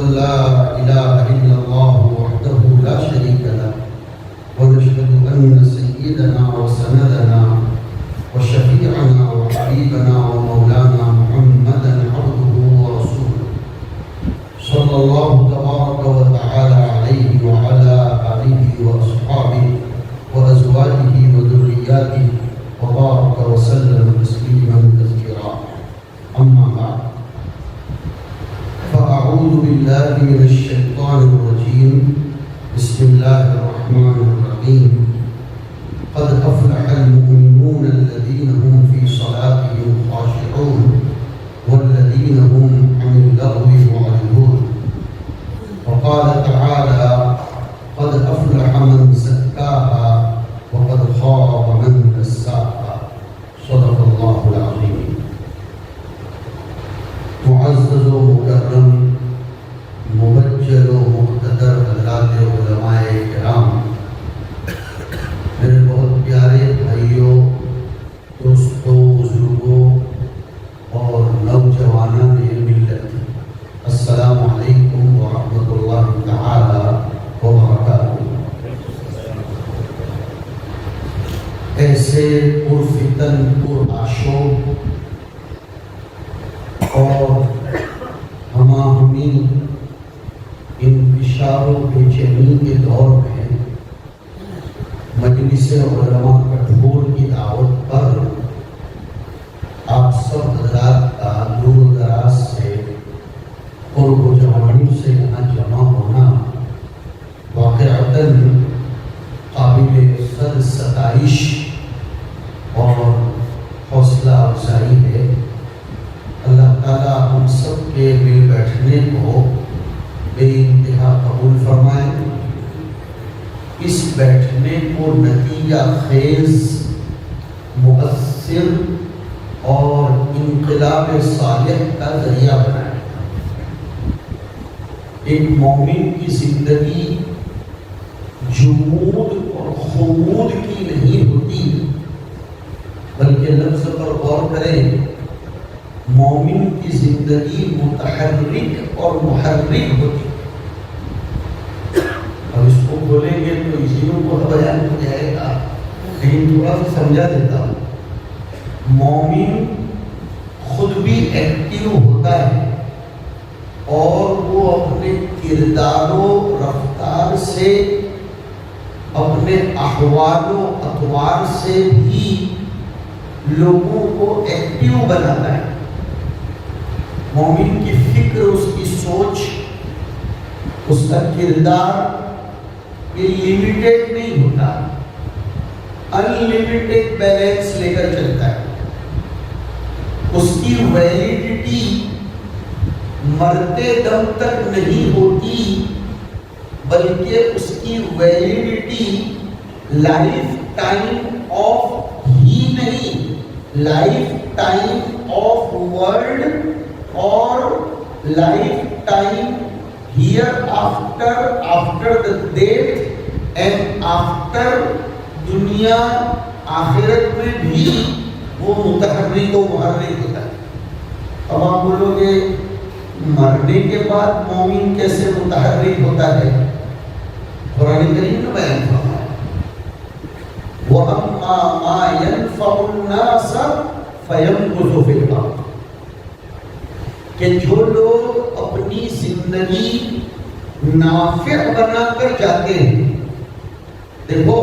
أن لا إله إلا الله وحده لا شريك له ونشهد أن سيدنا وسندنا وشفيعنا وحبيبنا ومولانا محمدا عبده ورسوله صلى الله تبارك وتعالى عليه وعلى آله وأصحابه وأزواجه وذرياته وبارك وسلم تسليما كثيرا. أما بعد، فأعوذ بالله من الشيطان الرجيم. بسم الله الرحمن الرحيم. قد أفلح المؤمنون الذين هم في صلاتهم خاشعون والذين هم عن اللغو معرضون. وقال تعالى: قد أفلح من زكاها وقد خاب من دساها. صدق الله العظيم. معزز و مکرم، مبجل و مقتدر حضرات علماء کرام، میرے بہت پیارے بھائیوں، دوستوں، بزرگوں اور نوجوانان ملت، السلام علیکم ورحمۃ اللہ تعالی وبرکاتہ۔ ایسے پرفتن، پرآشوب اور ہماہمی انتشار و بے چینی کے دور میں مجلس علماء کٹھور کی دعوت پر آپ سب حضرات کا دور دراز سے قرب و جوانی سے یہاں جمع ہونا واقعتاً قابل صد ستائش اور حوصلہ افزائی ہے۔ اللہ تعالیٰ ہم سب کے مل بیٹھنے کو بے انتہا قبول فرمائے۔ اس بیٹھنے کو نتیجہ خیز، مؤثر اور انقلاب صالح کا ذریعہ بنائے۔ ایک مومن کی زندگی جمود اور خمود کی نہیں ہوتی، بلکہ لفظ پر غور کریں، مومن کی زندگی متحرک اور محرک ہوتی۔ اب اس کو بولیں گے تو اسی کو بیان ہو جائے گا، لیکن تھوڑا سا سمجھا دیتا ہوں۔ مومن خود بھی ایکٹیو ہوتا ہے اور وہ اپنے کردار و رفتار سے، اپنے احوال و اطوار سے بھی لوگوں کو ایکٹیو بناتا ہے۔ مومن کی فکر، اس کی سوچ، اس کا کردار یہ لمیٹڈ نہیں ہوتا، انلمیٹڈ بیلنس لے کر چلتا ہے۔ اس کی ویلیڈیٹی مرتے دم تک نہیں ہوتی، بلکہ اس کی ویلیڈیٹی لائف ٹائم آف ہی نہیں، لائف ٹائم آف ورلڈ اور life time here after the death and after دنیا آخرت میں بھی وہ متحرک و محرک ہوتا ہے۔ اب آپ بولو گے مرنے کے بعد مومن کیسے متحرک ہوتا ہے؟ قرآن کریم نے بیان فرمایا، وَأَمَّا مَا يَنْفَعُ النَّاسَ فَيَمْكُثُ فِي الْأَرْضِ، کہ جو لوگ اپنی زندگی نافع بنا کر جاتے ہیں، دیکھو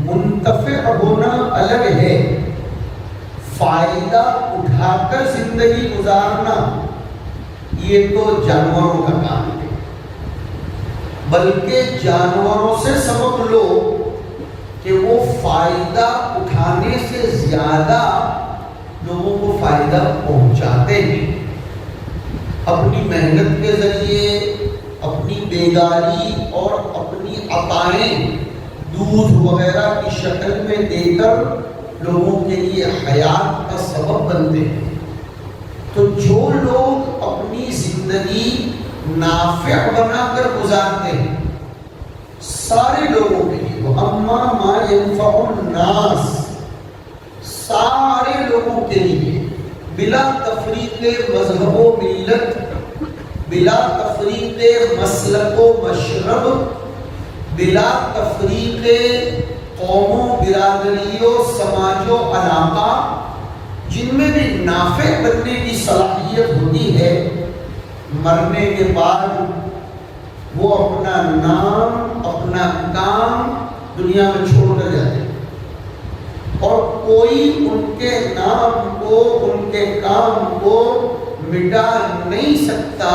منتفع ہونا الگ ہے، فائدہ اٹھا کر زندگی گزارنا یہ تو جانوروں کا کام ہے، بلکہ جانوروں سے سبق لو کہ وہ فائدہ اٹھانے سے زیادہ لوگوں کو فائدہ پہنچاتے ہیں۔ اپنی محنت کے ذریعے، اپنی بیگاری اور اپنی عطائیں دودھ وغیرہ کی شکل میں دے کر لوگوں کے لیے حیات کا سبب بنتے ہیں۔ تو جو لوگ اپنی زندگی نافع بنا کر گزارتے ہیں سارے لوگوں کے لیے، وَأَمَّا مَا يَنْفَعُ النَّاسَ، سارے لوگوں کے لیے بلا تفریق مذہب و ملت، بلا تفریق مسلک و مشرب، بلا تفریق قوم و برادری و سماج و علاقہ، جن میں بھی نافع بننے کی صلاحیت ہوتی ہے، مرنے کے بعد وہ اپنا نام اپنا کام دنیا میں چھوڑ کر جاتے ہیں، اور کوئی ان کے نام کو ان کے کام کو مٹا نہیں سکتا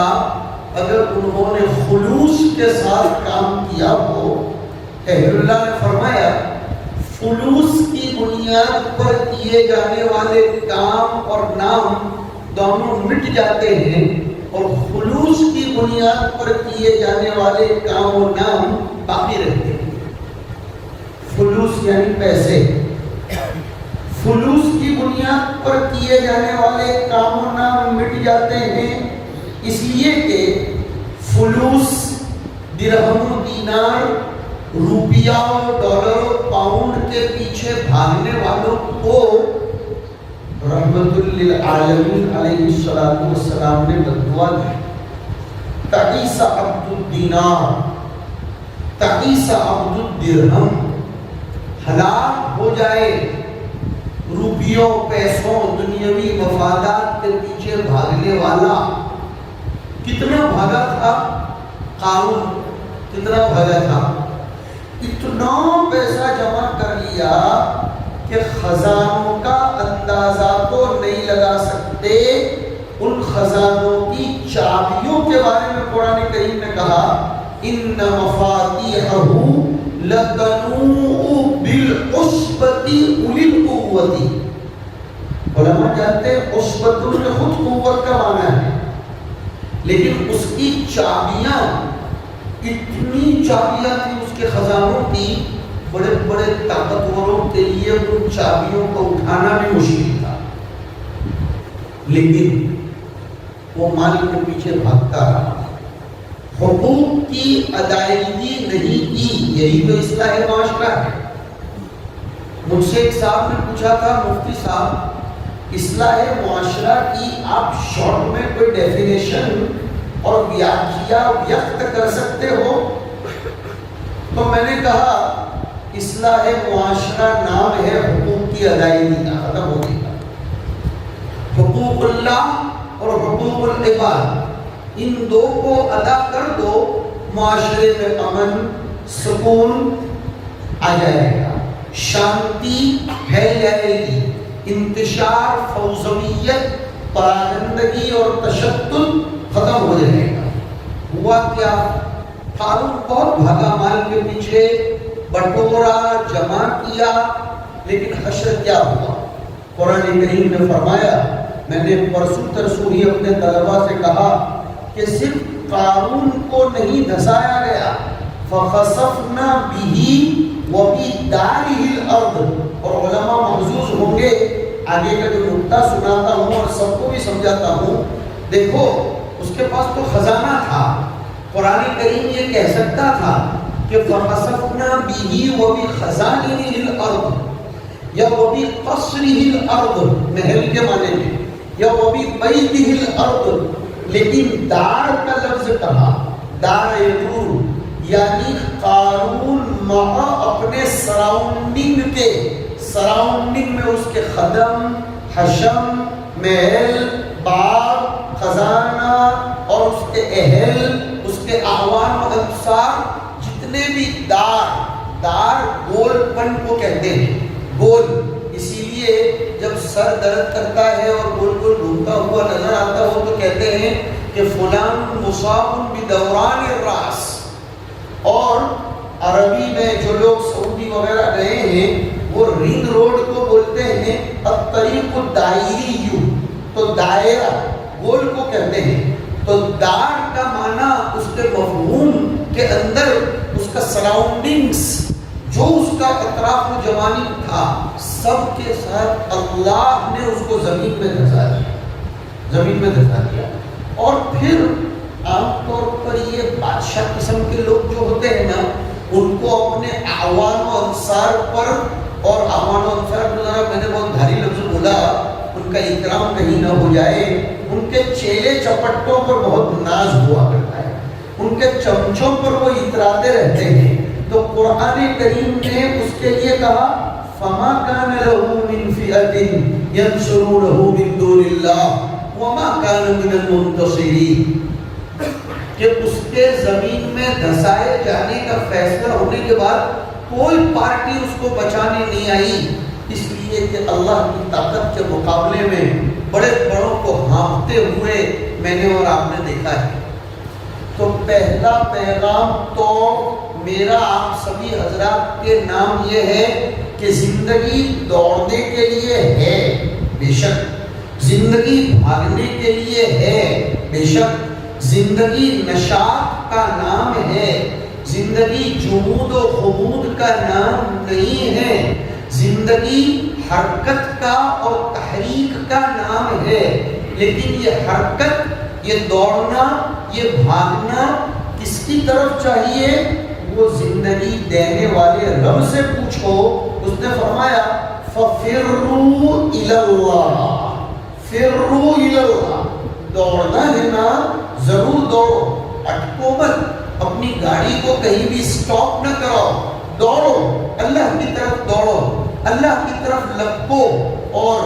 اگر انہوں نے خلوص کے ساتھ کام کیا ہو۔ اہل اللہ نے فرمایا خلوص کی بنیاد پر کیے جانے والے کام اور نام دونوں مٹ جاتے ہیں، اور خلوص کی بنیاد پر کیے جانے والے کام و نام باقی رہتے ہیں۔ خلوص یعنی پیسے، فلوس کی بنیاد پر کیے جانے والے کام و نام مٹ جاتے ہیں، اس لیے کہ فلوس درہم و دینار، روپیہ و ڈالر و پاؤنڈ کے پیچھے بھاگنے والوں کو رحمت للعالمین علیہ السلام نے بددعا دی، تعیس عبد الدینار، تعیس عبد الدرہم، ہلاک ہو جائے روپیوں پیسوں دنیاوی مفادات کے پیچھے بھاگنے والا۔ کتنا بھاگا تھا قارون، کتنا بھاگا تھا؟ اتنا پیسہ جمع کر لیا کہ خزانوں کا اندازہ تو نہیں لگا سکتے۔ ان خزانوں کی چابیوں کے بارے میں قرآن کریم نے کہا ان مفاتیحہ لَتَنُوءُ بِالْعُصْبَةِ أُولِي الْقُوَّةِ۔ علماء جانتے ہیں عصبت میں خود قوت کا معنی ہے، لیکن اس کی چابیاں اتنی چابیاں تھی اس کے خزانوں کی، بڑے بڑے طاقتوروں کے لیے ان چابیوں کو اٹھانا بھی مشکل تھا، لیکن وہ مال کے پیچھے بھاگتا رہا، حقوق کی ادائیگی نہیں کی۔ یہی تو اصلاح معاشرہ ہے۔ مجھ سے ایک صاحب نے پوچھا تھا مفتی صاحب اصلاح معاشرہ کی آپ شارٹ میں کوئی ڈیفینیشن اور ویاخیا ویکت کر سکتے ہو؟ تو میں نے کہا اصلاح معاشرہ نام ہے حقوق کی ادائیگی کا، ختم ہو گیا۔ حقوق اللہ اور حقوق العباد، ان دو کو ادا کر دو، معاشرے میں امن سکون آ جائے گا، شانتی پھیل جائے گی، انتشار فوضویت پراگندگی اور تشدد ختم ہو جائے گا۔ ہوا کیا؟ قارون بہت بھاگا مال کے پیچھے، بٹورا جمع کیا، لیکن حشر کیا ہوا؟ قرآن کریم نے فرمایا، میں نے پرسوں ترسوں ہی اپنے طلباء سے کہا کہ صرف قارون کو نہیں دھسایا گیا، فَخَسَفْنَا بِهِ وَبِدَارِهِ الْأَرْضِ، اور علماء محظوظ ہوں گے، آگے کا جو نقطہ سناتا ہوں اور سب کو بھی سمجھاتا ہوں۔ دیکھو اس کے پاس تو خزانہ تھا، قرآن کریم یہ کہہ سکتا تھا کہ فَخَسَفْنَا بِهِ وَبِخَزَائِنِهِ الْأَرْضِ، یا وَبِقَصْرِهِ الْأَرْضِ، محل کے معنی میں، یا وَبِبَيْتِهِ الْأَرْضِ، لیکن دار کا لفظ کہا، دار یدور، یعنی قارون مع اپنے سراؤنڈنگ کے، سراؤنڈنگ میں اس کے خدم، حشم، محل، باغ، خزانہ اور اس کے اہل، اس کے اعوان و انصار، جتنے بھی دار گول پن کو کہتے ہیں، گول، اسی لیے جب سر درد کرتا ہے اور گول گول گھومتا ہوا نظر آتا ہو تو کہتے ہیں کہ فلان مصاب بدوران الراس۔ اور عربی میں جو لوگ سعودی وغیرہ گئے ہیں وہ رنگ روڈ کو بولتے ہیں الطریق الدائری، تو دائرہ گول کو کہتے ہیں۔ تو دار کا معنی اس کے مفہوم کے اندر اس کا سراؤنڈنگز، جو اس کا اطراف و جوانب تھا، سب کے ساتھ اللہ نے اس کو زمین میں دھسا دیا، زمین میں دھسا دیا۔ اور پھر عام طور پر یہ بادشاہ قسم کے لوگ جو ہوتے ہیں نا، ان کو اپنے اعوان و انصار پر، اور اعوان و انصار کو ذرا میں نے بہت بھاری لفظ بولا، ان کا اکرام کہیں نہ ہو جائے، ان کے چیلے چپٹوں پر بہت ناز ناز ہوا کرتا ہے، ان کے چمچوں پر وہ اتراتے رہتے ہیں. تو قرآن کریم نے اس کے لیے کہا فَمَا كَانَ لَهُ مِنْ فِئَةٍ يَنْصُرُونَهُ مِنْ دُونِ اللَّهِ وَمَا كَانَ مِنَ الْمُنْتَصِرِينَ، کہ اس کے زمین میں دھسائے جانے کا فیصلہ ہونے کے بعد کوئی پارٹی اس کو بچانے نہیں آئی، اس لیے کہ اللہ کی طاقت کے مقابلے میں بڑے بڑوں کو ہانپتے ہوئے میں نے اور آپ نے دیکھا ہے. تو پہلا پیغام تو میرا آپ سبھی حضرات کے نام یہ ہے کہ زندگی دوڑنے کے لیے ہے بے شک، زندگی بھاگنے کے لیے ہے بے شک، زندگی نشاط کا نام ہے، زندگی جمود و خمود کا نام نہیں ہے، زندگی حرکت کا اور تحریک کا نام ہے. لیکن یہ حرکت، یہ دوڑنا، یہ بھاگنا کس کی طرف چاہیے؟ وہ زندگی دینے والے رب سے پوچھو. اس نے فرمایا فَفِرُّوا إِلَى اللَّهِ، فِرُّوا إِلَى اللَّهِ، دوڑنا ہے نا ضرور دوڑو، اٹکو مت، اپنی گاڑی کو کہیں بھی سٹاپ نہ کراؤ، دوڑو، اللہ کی طرف دوڑو، اللہ کی طرف لپکو. اور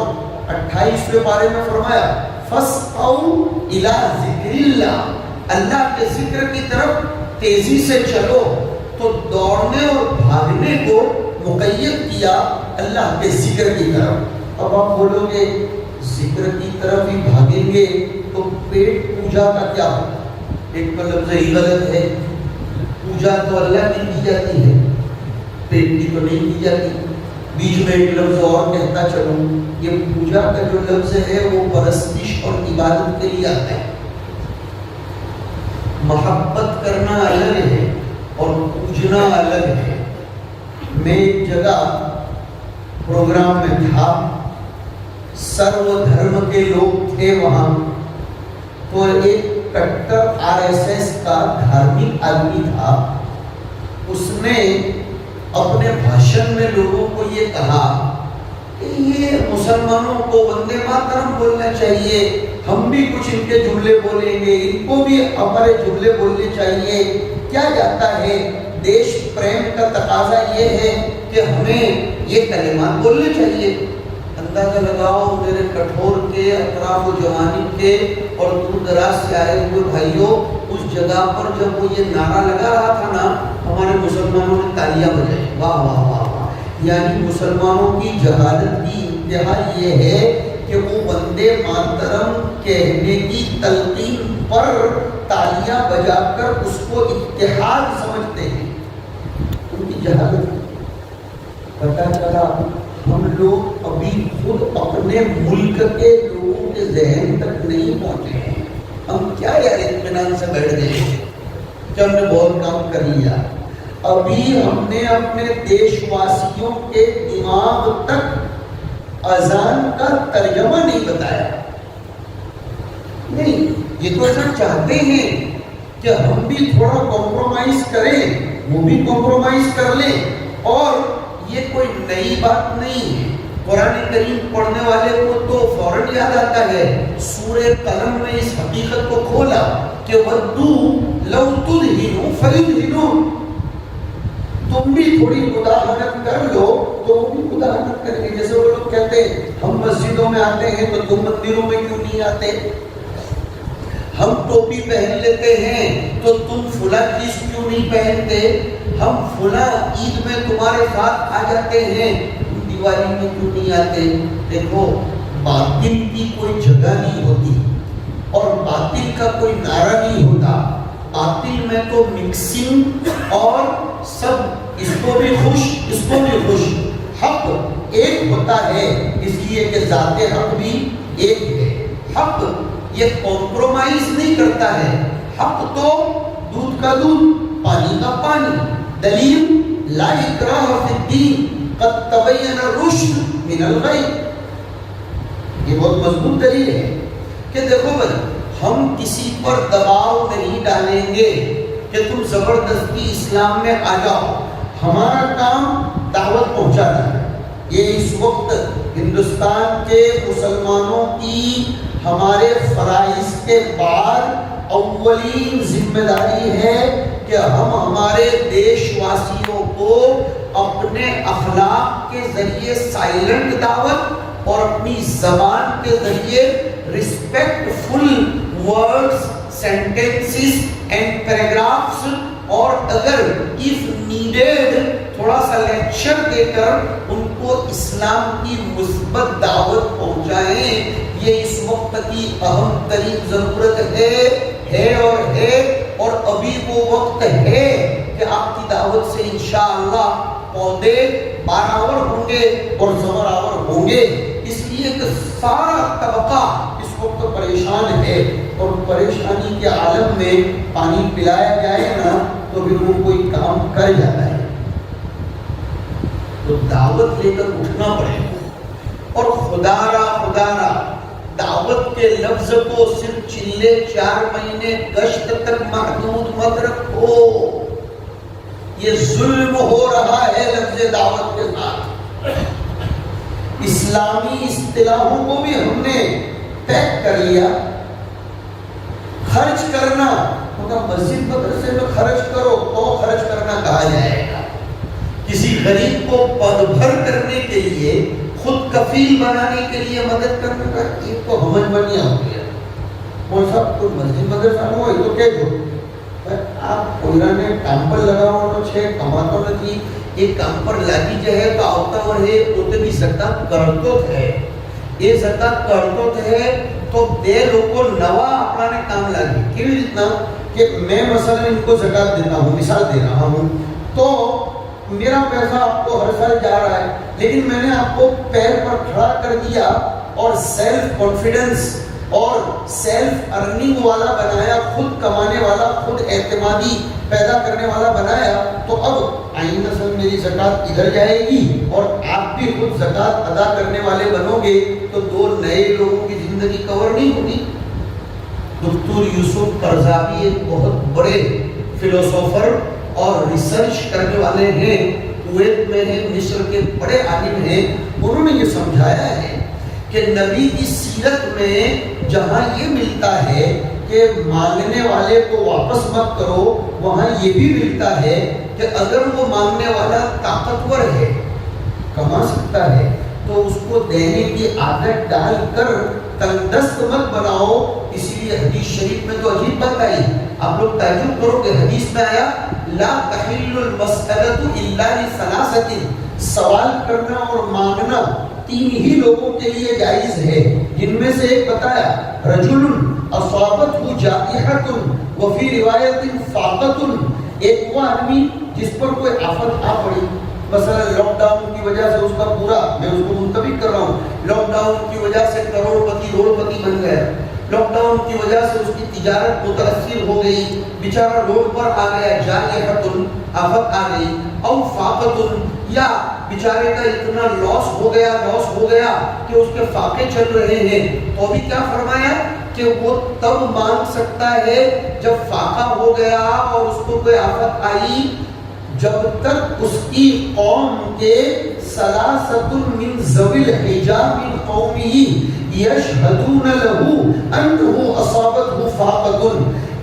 28ویں پارے میں فرمایا فَاسْعَوْا إِلَى ذِكْرِ اللَّهِ، اللہ کے ذکر کی طرف تیزی سے چلو. تو دوڑنے اور بھاگنے کو مقید کیا اللہ کے ذکر کی طرف. اب آپ بولو گے ذکر کی طرف ہی بھاگیں گے تو پیٹ پوجا کا کیا ہوگا؟ پیٹ کا لفظ ہی غلط ہے، پوجا تو اللہ کی کی جاتی ہے، پیٹ کی تو نہیں کی جاتی. بیچ میں ایک لفظ اور کہتا چلوں، یہ پوجا کا جو لفظ ہے وہ پرستش اور عبادت کے لیے آتا ہے. محبت کرنا الگ ہے اور پوجنا الگ ہے. میں ایک جگہ پروگرام میں تھا، سرو دھرم کے لوگ تھے وہاں. تو ایک کٹر RSS کا دھارمک آدمی تھا، اس نے اپنے بھاشن میں لوگوں کو یہ کہا کہ یہ مسلمانوں کو وندے ماترم بولنا چاہیے، ہم بھی کچھ ان کے جملے بولیں گے، ان کو بھی ہمارے جملے بولنے چاہیے. کیا جاتا ہے، دیش پریم کا تقاضا یہ ہے کہ ہمیں یہ کلمات بولنے چاہیے. اندازہ لگاؤ میرے کٹھور کے، اطراف و جوانب کے اور دور دراز سے آئے ہوئے بھائیوں، اس جگہ پر جب وہ یہ نعرہ لگا رہا تھا نا، ہمارے مسلمانوں نے تالیاں بجائی، واہ واہ واہ واہ. یعنی مسلمانوں کی جہالت کی انتہا یہ ہے کہ وہ وندے ماترم کہنے کی تلقین پر تالیاں بجا کر اس کو اتحاد سمجھتے ہیں. ان کی جہالت. پتہ چلا ہم لوگ ابھی خود اپنے ملک کے لوگوں کے ذہن تک نہیں پہنچے ہیں. ہم کیا یار اطمینان سے بیٹھ گئے کہ ہم نے بہت کام کر لیا. ابھی ہم نے اپنے دیش واسیوں کے دماغ تک اذان کا ترجمہ نہیں بتایا. نہیں، یہ تو ایسا چاہتے ہیں کہ ہم بھی تھوڑا کمپرومائز کریں، وہ بھی کمپرومائز کر لیں. اور یہ کوئی نئی بات نہیں ہے. قرآن کریم پڑھنے والے کو تو فوراً یاد آتا ہے، سورہ قلم میں اس حقیقت کو کھولا کہ وَدُّوا لَوْ تُدْهِنُوا فَيُدْهِنُونَ. تم بھی تھوڑی مداحنت کر لو تو وہ بھی مداحنت کریں گے. جیسے وہ لوگ کہتے ہیں ہم مسجدوں میں آتے ہیں تو تم مندروں میں کیوں نہیں آتے، ہم ٹوپی پہن لیتے ہیں تو تم فلاں چیز کیوں نہیں پہنتے، ہم فلاں عید میں تمہارے ساتھ آ جاتے ہیں، دیوالی میں کیوں نہیں آتے. دیکھو، باطل کی کوئی جگہ نہیں ہوتی اور باطل کا کوئی نعرہ نہیں ہوتا. باطل میں تو مکسنگ اور سب، اس کو بھی خوش اس کو بھی خوش. حق ایک ہوتا ہے اس لیے کہ ذات حق بھی ایک ہے. حق یہ کمپرومائز نہیں کرتا ہے. حق تو دودھ کا دودھ، پانی کا پانی. دلیل لا اکراہ فی الدین قد تبین الرشد من الغی. یہ بہت مضبوط دلیل ہے کہ دیکھو بھائی، ہم کسی پر دباؤ نہیں ڈالیں گے کہ تم زبردستی اسلام میں آ جاؤ. ہمارا کام دعوت پہنچانا ہے. یہ اس وقت ہندوستان کے مسلمانوں کی ہمارے فرائض کے بعد اولین ذمہ داری ہے کہ ہم ہمارے دیش واسیوں کو اپنے اخلاق کے ذریعے سائلنٹ دعوت اور اپنی زبان کے ذریعے respectful words, sentences and paragraphs, اور اگر if needed تھوڑا سا لیکچر دے کر ان کو اسلام کی مثبت دعوت پہنچائیں، یہ اس وقت کی اہم ترین ضرورت ہے اور ابھی وہ وقت ہے کہ آپ کی دعوت سے انشاءاللہ پودے بارآور ہوں گے اور زمرآور ہوں گے، اس لیے کہ سارا طبقہ اس وقت پریشان ہے، اور پریشانی کے عالم میں پانی پلایا جائے نا تو پھر وہ کوئی کام کر جاتا ہے، تو دعوت لے کر اٹھنا پڑے گا۔ اور خدا را دعوت کے لفظ کو صرف چلے 4 مہینے گشت تک محدود مت رکھو، یہ ظلم ہو رہا ہے لفظ دعوت کے ساتھ۔ اسلامی اصطلاحوں کو بھی ہم نے طے کر لیا۔ خرچ کرنا مسجد مدرسے میں خرچ کرو تو خرچ کرنا کہا جائے گا، کسی غریب کو پد بھر کرنے کے لیے، خود کفیل بنانے کے لیے مدد کرنے کا ایک تو ہمج بنیا ہو گیا۔ وہ سب کو مسجد مدرسہ میں ہوئی تو کہہ دو آپ کوئرانے کام پر لگاؤ تو چھے کماتو نتی ایک کام پر لگی جائے تو آوتا اور ہے تو بھی زکاة کرتو تھے، یہ زکاة کرتو تھے تو دے لوگوں نوا اپنا کام لگی کیوں جتنا کہ میں مثلا ان کو زکاة دیتا ہوں، مثال دے رہا ہوں، تو میرا پیسہ آپ کو ہر سال جا رہا ہے، لیکن میں نے آپ کو پیر پر کھڑا کر دیا اور سیلف کانفیڈنس اور سیلف ارننگ والا بنایا، خود کمانے والا، خود اعتمادی پیدا کرنے والا بنایا، تو اب آئندہ سال میری زکاة ادھر جائے گی اور آپ بھی خود زکاة ادا کرنے والے بنو گے، تو 2 نئے لوگوں کی زندگی کور نہیں ہوگی۔ دکتور یوسف قرضاوی ایک بہت بڑے فلسفر اور ریسرچ کرنے والے ہیں، کویت میں ہیں، مصر کے بڑے عالم ہیں، انہوں نے یہ سمجھایا ہے کہ نبی کی سیرت میں جہاں یہ ملتا ہے کہ مانگنے والے کو واپس مت کرو، وہاں یہ بھی ملتا ہے کہ اگر وہ مانگنے والا طاقتور ہے، کما سکتا ہے، تو اس کو دینے کی عادت ڈال کر تنگ دست مت بناؤ۔ اسی لیے حدیث شریف میں تو عجیب بات آئی، آپ لوگ تعجب کرو کہ حدیث میں آیا لا تحل المسألة الا لثلاثة، سوال کرنا اور مانگنا 3 ہی لوگوں کے لیے جائز ہے، جن میں سے ایک بتایا رجل اصابته جائحة وفي روایت فاقة، ایک وہ آدمی جس پر کوئی آفت آ پڑی، مثلا لاک ڈاؤن کی وجہ سے اس کا پورا، میں اس کو منتبک کر رہا ہوں، لاک ڈاؤن کی وجہ سے کروڑپتی بن گیا، لاک ڈاؤن کی وجہ سے اس کی تجارت متاثر ہو گئی، بیچارہ روڈ پر آ گیا، جائحۃ آفت آ گئی، او فاقۃ، یا بیچارے کا اتنا لاس ہو گیا کہ اس کے فاقے چل رہے ہیں، تو بھی کیا فرمایا کہ وہ تب مانگ سکتا ہے جب فاقہ ہو گیا اور اس کو کوئی آفت آئی، جب تک اس کی قوم کے ثلاثۃ من ذوی الحجہ من قومہ یشہدون لہ انہ اصابتہ فاقۃ،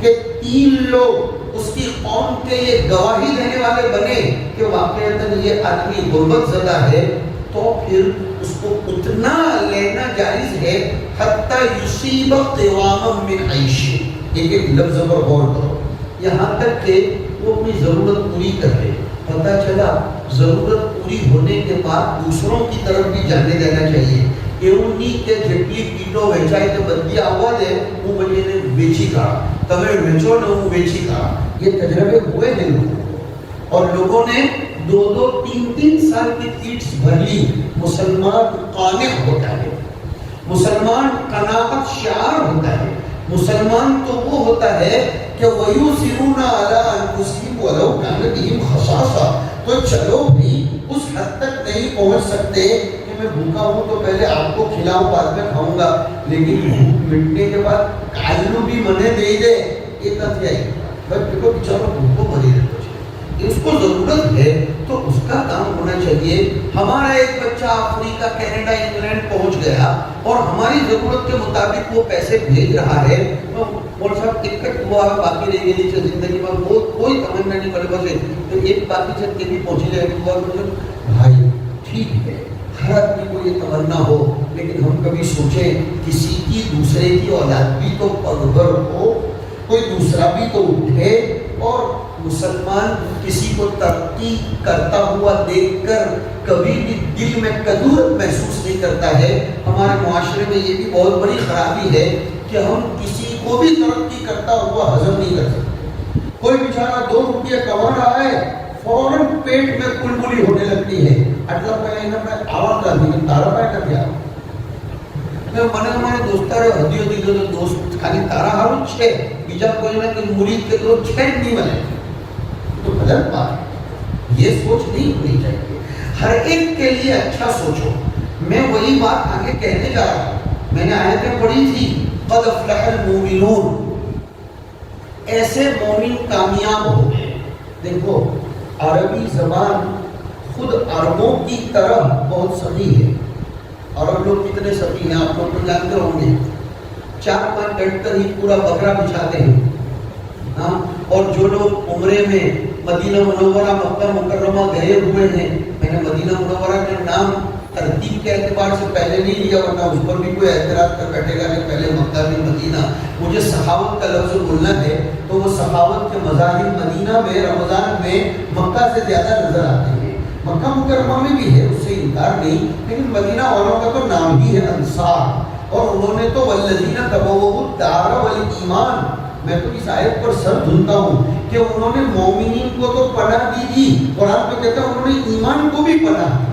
کہ 3 لوگ اس کی قوم کے یہ گواہی دینے والے بنے کہ واقعتاً یہ آدمی غربت زدہ ہے، تو پھر اس کو اتنا لینا جائز ہے حتی یصیب قواما من عیش۔ ایک لفظ پر غور کرو، یہاں تک کہ وہ اپنی ضرورت پوری کر لے، پتہ چلا ضرورت پوری ہونے کے بعد دوسروں کی طرف بھی جانے دینا چاہیے، એવું નહીં કે જેટલી કીટો વેચાય તે બધી આવવા દે, હું બધી એને વેચી કાઢા, તમે વેચો ને હું વેચી કાઢા। یہ تجربے ہوئے ہیں لوگوں کو، اور لوگوں نے 2-2 3-3 سال کی کیٹس بھر لی۔ مسلمان قانع ہوتا ہے، مسلمان قناعت شعار ہوتا ہے، مسلمان تو وہ ہوتا ہے کہ وَيُؤْثِرُونَ عَلَىٰ أَنفُسِهِمْ وَلَوْ كَانَ بِهِمْ خَصَاصَةٌ، تو چلو بھی اس حد تک نہیں پہنچ سکتے کہ میں بھوکا ہوں تو پہلے آپ کو کھلاؤں بعد میں کھاؤں گا، لیکن بھوک مٹنے کے بعد کالو بھی منے دے دے، یہ تک ہے بس دیکھو بیچاروں بھوکو مری رہتے ہیں، اس کو ضرورت ہے تو اس کا کام ہونا چاہیے۔ ہمارا ایک بچہ افریقہ، کینیڈا، انگلینڈ پہنچ گیا اور ہماری ضرورت کے مطابق وہ پیسے بھیج رہا ہے، اور صاحب ٹکٹ ہوا باقی رہ گئی چھے زندگی میں وہ کوئی تمنا نہیں پڑے بسے تو ایک باقی چھت کے بھی پہنچی جائے ہوا بھائی ٹھیک ہے ہر آدمی کو یہ تمنا ہو لیکن ہم کبھی سوچیں کسی کی دوسرے کی اولاد بھی تو پرور ہو کوئی دوسرا بھی تو اٹھے اور مسلمان کسی کو ترقی کرتا ہوا دیکھ کر کبھی بھی دل میں کدورت محسوس نہیں کرتا ہے. ہمارے معاشرے میں یہ بھی بہت بڑی خرابی ہے کہ ہم کسی کو بھی ترقی کرتا ہوا ہضم نہیں کر سکتے. کوئی بیچارہ 2 روپیہ کما رہا ہے فوراً پیٹ میں کلکلی ہونے لگتی ہے. اٹلا پہلے میں آواز کرتی ہوں تارا پائے کر دیا میں من ہمارے دوستارے ہدیو دیدو تو دوست خالی تارا ہارو چھے بیجا کوئی نہ کہ مرید کے تو چھیٹ نہیں بنے تو غلط بات ہے. یہ سوچ نہیں ہونی چاہیے. ہر ایک کے لیے اچھا سوچو. میں وہی بات آگے کہنے جا رہا ہوں. میں نے آیتیں پڑھی تھی قد افلح المؤمنون. ایسے مومن کامیاب ہو گئے. دیکھو عربی زبان خود عربوں کی طرح بہت سخی ہے. عرب لوگ کتنے سخی ہیں آپ لوگ تو جانتے ہوں گے. 4-5 ڈٹ کر ہی پورا بکرا بچھاتے ہیں. ہاں اور جو لوگ عمرے میں مدینہ منورہ مکہ مکرمہ گئے ہوئے ہیں, میں نے مدینہ منورہ کے نام ترتیب کے اعتبار سے پہلے نہیں لیا ورنہ اس پر بھی کوئی اعتراض کر بیٹھے گا کہ پہلے مکہ بھی مدینہ. مجھے سخاوت کا لفظ بولنا ہے تو وہ سخاوت کے مظاہر مدینہ میں رمضان میں مکہ سے زیادہ نظر آتے ہیں. مکہ مکرمہ میں بھی ہے اس سے انکار نہیں لیکن مدینہ والوں کا تو نام ہی ہے انصار. اور انہوں نے تو والذین تبوؤا الدار والایمان, میں تو اس آیت پر سر دھنتا ہوں کہ انہوں نے مومنین کو تو پناہ دی. قرآن تو کہتا ہے انہوں نے ایمان کو بھی پناہ دی.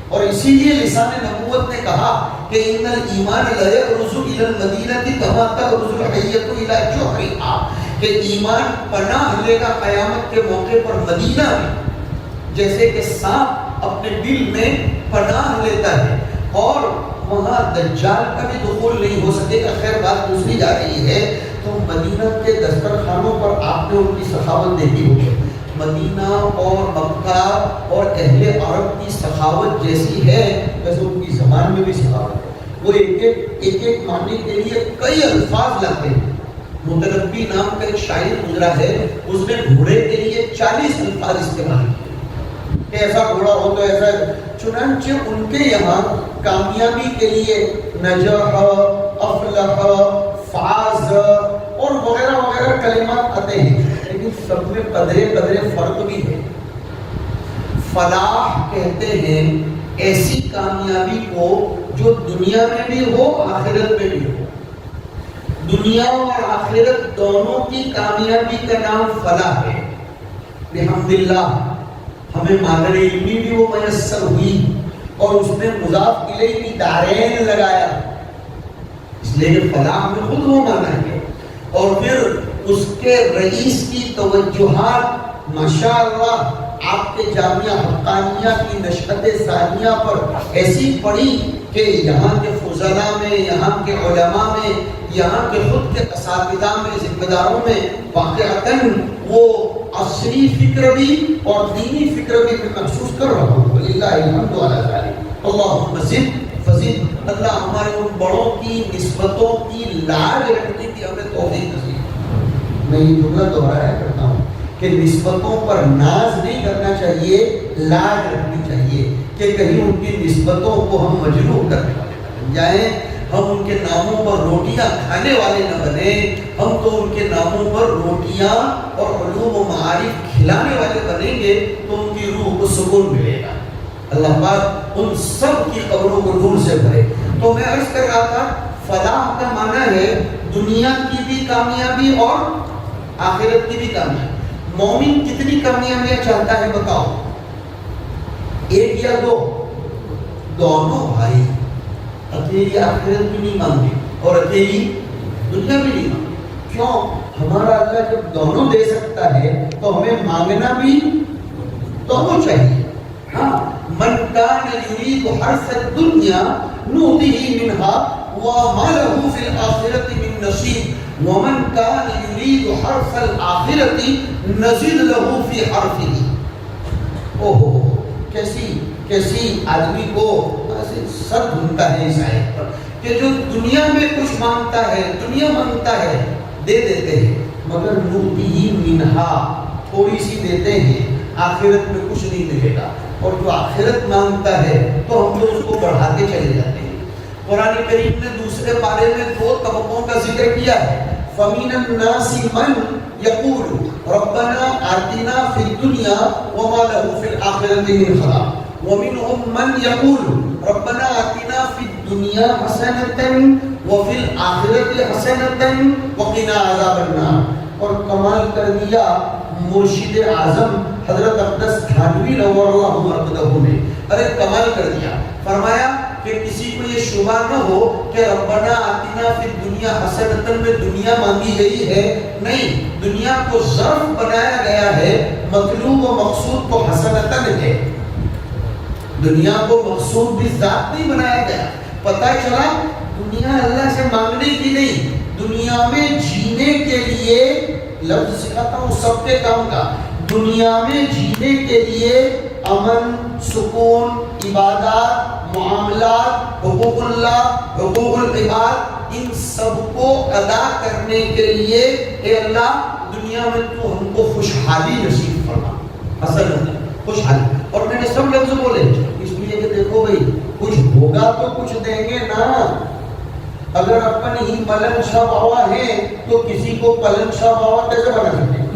اور اسی لیے لسان نبوت نے کہا کہ ان الایمان لیرز الی المدینہ کما ترز الحیۃ الی جحرہا, کہ ایمان پناہ لے گا قیامت کے موقع پر مدینہ میں جیسے کہ سانپ اپنے دل میں پناہ لیتا ہے. اور وہاں دجال کا بھی دخول نہیں ہو سکے گا. خیر بات دوسری جا رہی ہے. تو مدینہ کے دسترخوانوں پر آپ نے ان کی سخاوت دیکھی ہوگی. مدینہ اور مکہ اور اہل عرب کی سخاوت جیسی ہے ویسے ان کی زبان میں بھی سخاوت ہے. وہ ایک معنی کے لیے کئی الفاظ لاتے ہیں. متنبی نام کا ایک شاعر گزرا ہے, اس نے گھوڑے کے لیے 40 الفاظ استعمال کیے کہ ایسا گھوڑا ہو تو ایسا. چنانچہ ان کے یہاں کامیابی کے لیے نجح, افلح, فاز اور وغیرہ وغیرہ کلمات آتے ہیں لیکن سب میں قدرے فرق بھی ہے. فلاح کہتے ہیں ایسی کامیابی کو جو دنیا میں بھی ہو آخرت میں بھی ہو. دنیا اور آخرت دونوں کی کامیابی کا نام فلاح ہے. الحمدللہ ہمیں مادر علمی بھی وہ میسر ہوئی اور اس میں مضاف الیہ کی دارین لگایا اس لیے کہ فلاح میں خود وہ مانا ہے. اور پھر اس کے رئیس کی توجہات ماشاءاللہ آپ کے جامعہ حقانیہ کی نشأت ثانیہ پر ایسی پڑی کہ یہاں کے فضلاء میں, یہاں کے علماء میں, یہاں کے خود کے اساتذہ میں, ذمہ داروں میں واقعتاً وہ عصری فکر بھی اور دینی فکر بھی میں محسوس کر رہا ہوں. وللہ الحمد علی ذلک. اللہم زد فزد. اللہ ہمارے ان بڑوں کی نسبتوں کی لاج رکھنے کی ہمیں توفیق نصیب. میں یہ جملہ دوہرایا کرتا ہوں کہ نسبتوں پر ناز نہیں کرنا چاہیے, لاج رکھنی چاہیے کہ کہیں ان کی نسبتوں کو ہم مجروح کرنے والے نہ بن جائیں. ہم ان کے ناموں پر روٹیاں کھانے والے نہ بنیں. ہم تو ان کے ناموں پر روٹیاں اور علوم و معارف کھلانے والے بنیں گے تو ان کی روح کو سکون ملے گا. اللہ پاک ان سب کی قبروں کو نور سے بھرے. تو میں عرض کر رہا تھا فلاح کا معنی ہے دنیا کی بھی کامیابی اور آخرت کی بھی کامیابی. مومن کتنی کامیابیاں چاہتا ہے بتاؤ؟ 1 یا 2؟ دونوں بھائی. اکیلی آخرت بھی نہیں مانگے اور اکیلی دنیا بھی نہیں مانگے. کیوں؟ ہمارا اللہ جب دونوں دے سکتا ہے تو ہمیں مانگنا بھی دونوں چاہیے. ہاں من کان یرید حرث الدنیا نؤتیہ منہا وما لہ فی الآخرۃ من نصیب ومن کان یرید حرث الآخرۃ نزد لہ فی حرثہ. اوہو کیسی آدمی کو سر دھنتا ہے اس آیت پر کہ جو دنیا میں کچھ مانگتا ہے, دنیا مانگتا ہے. دے دیتے ہیں مگر نؤتیہ منہا تھوڑی سی دیتے ہیں، آخرت میں کچھ نہیں ملے گا، اور جو آخرت مانگتا ہے تو ہم لوگ اس کو بڑھاتے چلے جاتے ہیں۔ قرآن کریم نے دوسرے پارے میں 2 طبقوں کا ذکر کیا ہے، فَمِنَ النَّاسِ مَنْ يَقُولُ رَبَّنَا آتِنَا فِي الدُّنْيَا وَمَا لَهُ فِي الْآخِرَةِ مِنْ خَلَاقٍ وَمِنْهُمْ مَنْ يَقُولُ رَبَّنَا آتِنَا فِي الدُّنْيَا حَسَنَةً وَفِي الْآخِرَةِ حَسَنَةً وَقِنَا عَذَابَ النَّارِ۔ اور کمال کر دیا مرشد اعظم حضرت اقدس تھانوی نور اللہ مرقدہ نے، ارے کمال کر دیا، فرمایا کہ کسی کو یہ شبہ نہ ہو کہ ربنا آتنا فی الدنیا حسنۃ میں دنیا مانگی گئی ہے، نہیں، دنیا کو ظرف بنایا گیا ہے، مطلوب و مقصود تو حسنۃ ہے، دنیا کو مقصود بھی ذات نہیں بنایا گیا۔ پتہ چلا دنیا اللہ سے مانگنے کی نہیں، دنیا میں جینے کے لیے، لفظ سکھاتا ہوں سب کے کام کا، دنیا میں جینے کے لیے امن، سکون، عبادات، معاملات، حقوق اللہ، حقوق العباد، ان سب کو ادا کرنے کے لیے اے اللہ دنیا میں تو ہم کو خوشحالی نصیب فرما، اصل خوشحالی۔ اور میں نے سب لفظ بولے اس لیے کہ دیکھو بھائی کچھ ہوگا تو کچھ دیں گے نا، اگر اپن ہی پلنگ شاہ باوا ہے تو کسی کو پلنگ شاہ باوا کیسے بنا سکتے ہیں؟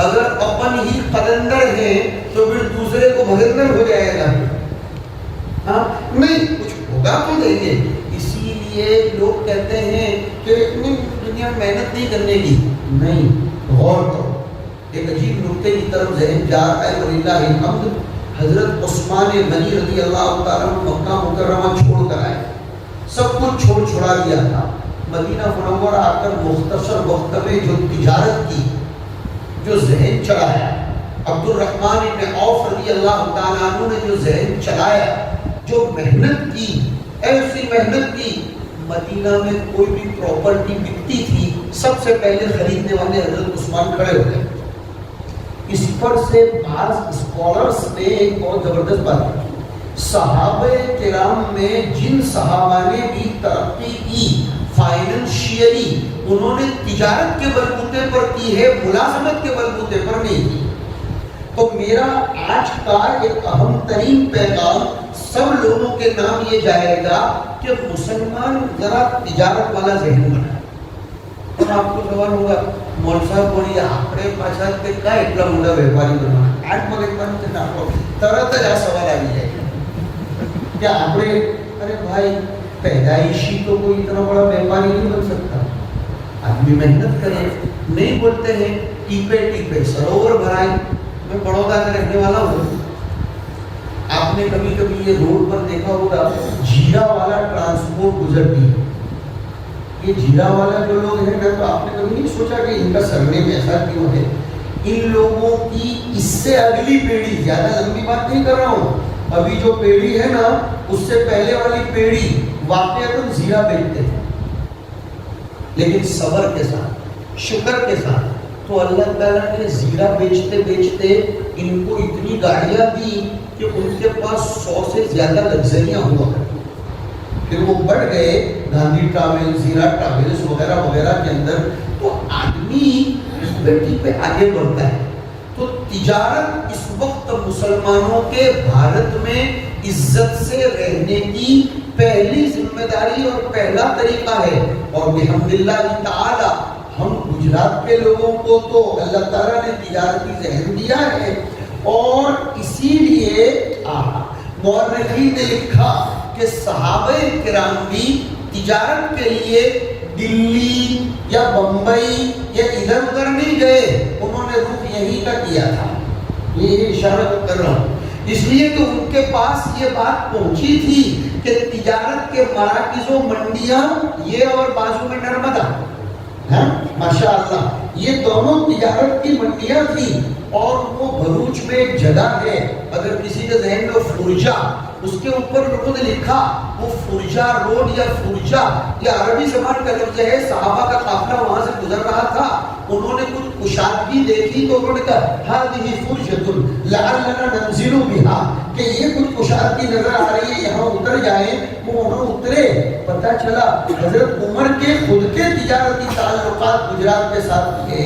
اگر اپن ہی قلندر ہیں تو پھر دوسرے کو بھگندر ہو جائے گا، ہاں نہیں، کچھ ہوگا تو دیں گے۔ اسی لیے لوگ کہتے ہیں کہ اتنی دنیا محنت نہیں کرنے کی، نہیں، غور کرو، ایک عجیب نقطے کی طرف ذہن جا رہا ہے، وللہ الحمد۔ حضرت عثمان غنی رضی اللہ تعالیٰ مکہ مکرمہ چھوڑ کر آئے، سب کچھ چھوڑ چھڑا دیا تھا، مدینہ منورہ آ کر مختصر وقت میں جو تجارت کی، جو ذہن چلایا، عبد الرحمن بن عوف رضی اللہ تعالیٰ عنہ نے جو ذہن چلایا، جو محنت کی، ایسی محنت کی، مدینہ میں کوئی بھی پراپرٹی بکتی تھی سب سے پہلے خریدنے والے حضرت عثمان کھڑے ہوتے۔ اس پر سے بعض اسکالرز نے ایک بہت زبردست بات کی، صحابہ کرام میں جن صحابہ نے بھی ترقی کی فائننشیلی، انہوں نے تجارت کے بلبوتے پر کی ہے، ملازمت کے بلبوتے پر نہیں کی۔ تو میرا آج کا ایک اہم ترین پیغام سب لوگوں کے نام یہ جائے گا کہ مسلمان ذرا تجارت والا ذہن بنائے۔ اور آپ کو سوال ہوگا مول صاحب بولیے آپڑے پاچھا کے کا اتنا موٹا ویپاری بنانا آج مگر اتنا مجھے نہ ہو طرح طرح سوال آئی ہے کیا آپڑے، ارے بھائی پیدائشی تو کوئی اتنا بڑا ویپاری نہیں بن سکتا، آدمی محنت کرے، نہیں بولتے ہیں ٹیپے ٹیپے سروور بھرائے۔ میں بڑودہ کا رہنے والا ہوں، آپ نے کبھی کبھی یہ روڈ پر دیکھا ہوگا جیرا والا ٹرانسپورٹ گزرتی ہے، یہ جیرا والا جو لوگ ہیں نا، تو آپ نے کبھی نہیں سوچا کہ ان کا سرنیم ایسا کیوں ہے؟ ان لوگوں کی اس سے اگلی پیڑھی، زیادہ لمبی بات نہیں کر رہا ہوں، ابھی جو پیڑھی ہے نا اس سے پہلے والی پیڑھی واقعتاً زیرا بیچتے تھے، لیکن صبر کے ساتھ، شکر کے ساتھ، تو اللہ تعالیٰ نے زیرا بیچتے بیچتے ان کو اتنی گاڑیاں دی کہ ان کے پاس 100 سے زیادہ لگژریاں ہوا کرتی، پھر وہ بڑھ گئے گاندھی ٹراویل، زیرا ٹراویلز وغیرہ وغیرہ کے اندر۔ تو آدمی اس گٹی پہ آگے بڑھتا ہے۔ تو تجارت اس وقت مسلمانوں کے بھارت میں عزت سے رہنے کی پہلی ذمہ داری اور پہلا طریقہ ہے، اور بحمداللہ تعالی ہم گجرات کے لوگوں کو تو اللہ تعالیٰ نے تجارتی ذہن دیا ہے، اور اسی لیے مورخین نے لکھا کہ صحابہ کرام بھی تجارت کے لیے دلی یا بمبئی یا ادھر ادھر نہیں گئے، انہوں نے رخ یہی کا کیا تھا۔ یہ اشارہ کر رہا ہوں اس لیے کہ ان کے پاس یہ بات پہنچی تھی کہ تجارت کے مراکز و منڈیاں یہ اور بازو میں نرمدا، ماشاء اللہ یہ دونوں تجارت کی منڈیاں تھیں، اور وہ بھروچ میں ایک جگہ ہے، اگر کسی کے ذہن میں فرجا، اس کے اوپر لوگوں نے لکھا وہ فرجا روڈ یا فرجا، یہ عربی زبان کا لفظ ہے، صحابہ کا قافلہ وہاں سے گزر رہا تھا، انہوں نے کچھ کشادگی دیکھی تو انہوں نے کہا ہذہ فرجۃ لعلنا ننزل بها کہ یہ کچھ کشادگی نظر آ رہی ہے یہاں اتر جائیں. وہ وہاں اترے. پتہ چلا حضرت عمر کے خود کے تجارتی تعلقات گجرات کے ساتھ تھے.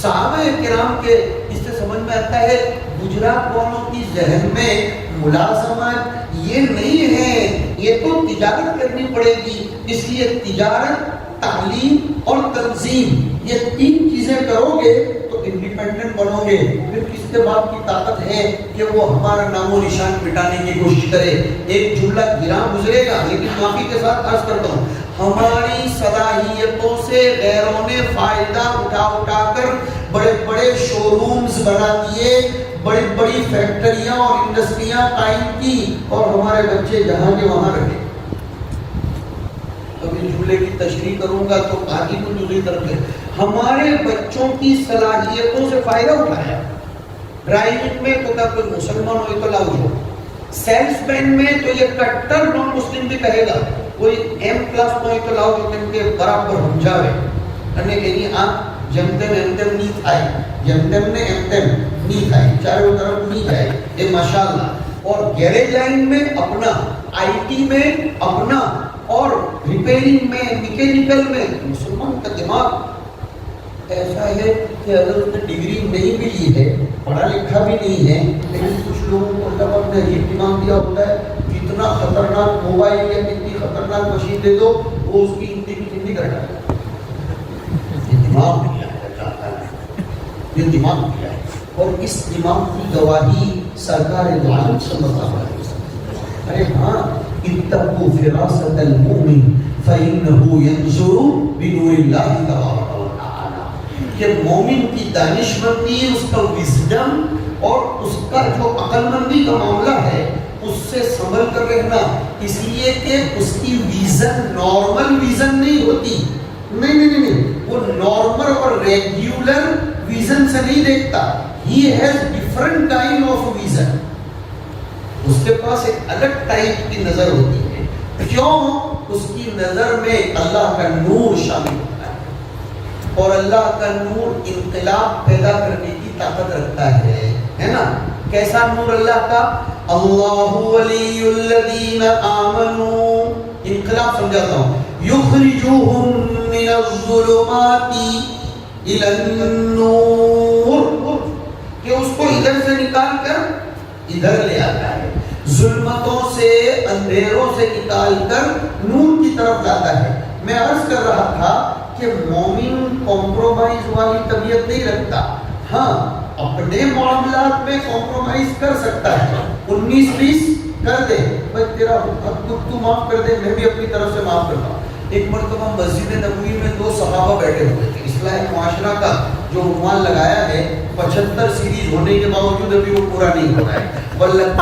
صحابہ کرام کے اس سے سمجھ میں آتا ہے گجرات والوں کی ذہن میں ملازمت یہ نہیں ہے, یہ تو تجارت کرنی پڑے گی. اس لیے تجارت, تعلیم اور تنظیم یہ 3 چیزیں کرو گے تو انڈیپینڈنٹ بنو گے. پھر کس کے باپ کی طاقت ہے کہ وہ ہمارا نام و نشان مٹانے کی کوشش کرے. ایک جملہ گراں گزرے گا لیکن معافی کے ساتھ عرض کرتا ہوں, ہماری صلاحیتوں سے غیروں نے فائدہ اٹھا کر بڑے بڑے شو رومز بنا دیے, بڑی بڑی فیکٹریاں اور انڈسٹریاں قائم کی اور ہمارے بچے جہاں کے وہاں رہے. ابھی جملے کی تشریح کروں گا تو آگے کو دوسری طرف ہے. ہمارے بچوں کی صلاحیتوں سے فائدہ اٹھایا. ڈرائیونگ میں تو کوئی مسلمان ہوئی تو لاؤ, سیلس مین میں تو یہ کٹر نان مسلم بھی کہے گا, کوئی ایم کلاس ہوئی تو لاؤ جو ان کے برابر ہم جاوے. અને એની આ જેમ તેમ એમ તેમ નહીં થાય, જેમ તેમ ને એમ તેમ નહીં થાય, ચારો તરફ નહીં જાય એ માશાઅલ્લાહ. اور گیریج لائن میں اپنا, آئی ٹی میں اپنا, اور ریپیئرنگ میں, میکینیکل میں. مسلمان کا دماغ ایسا ہے کہ اگر اس نے ڈگری نہیں بھی لی ہے, پڑھا لکھا بھی نہیں ہے, لیکن کچھ لوگوں کو اللہ پاک نے یہ دماغ دیا ہوتا ہے کتنا خطرناک موبائل یا کتنی خطرناک مشین دے دو وہ اس کی ہندی کی ہندی کرتا ہے. یہ دماغ دیا ہے, یہ دماغ دیا ہے. اور اس دماغ کی گواہی سرکار دو عالم صلی اللہ علیہ وسلم. ارے ہاں, اتقوا فراست المؤمن فإنه ينظر بنور الله تبارک و تعالی. کہ مومن کی دانشمندی, اس کا وزڈم اور اس کا جو عقل مندی کا معاملہ ہے اس سے سنبھل کر رہنا. اس لیے کہ اس کی ویژن نارمل ویژن نہیں ہوتی. نہیں, وہ نارمل اور ریگولر ویژن سے نہیں دیکھتا. He has different kind of vision. اس کے پاس ایک الگ ٹائپ کی نظر ہوتی ہے. کیوں؟ اس کی نظر میں اللہ کا نور شامل ہوتا ہے اور اللہ کا نور انقلاب پیدا کرنے کی طاقت رکھتا ہے نا. کیسا نور اللہ کا؟ اللہ ولی الذین آمنوا, انقلاب سمجھاتا ہوں, یخرجوہم من الظلمات الی النور, کہ اس کو ادھر سے نکال کر ادھر لے آتا ہے, ظلمتوں سے, اندھیروں سے نکال کر نور کی طرف لاتا ہے. میں عرض کر رہا تھا کہ مومن کمپرومائز والی طبیعت نہیں رکھتا. ہاں, اپنے معاملات میں کمپرومائز کر سکتا ہے, 19-20 کر دے, بھائی تیرا حق تو معاف کر دے, میں بھی اپنی طرف سے معاف کرتا ہوں. ایک مرتبہ مسجد نبوی میں 2 صحابہ بیٹھے ہوئے تھے. اصلاح معاشرہ کا جو عنوان لگایا ہے 75 سیریز ہونے کے باوجود ابھی وہ پورا نہیں ہو رہا ہے. واللہ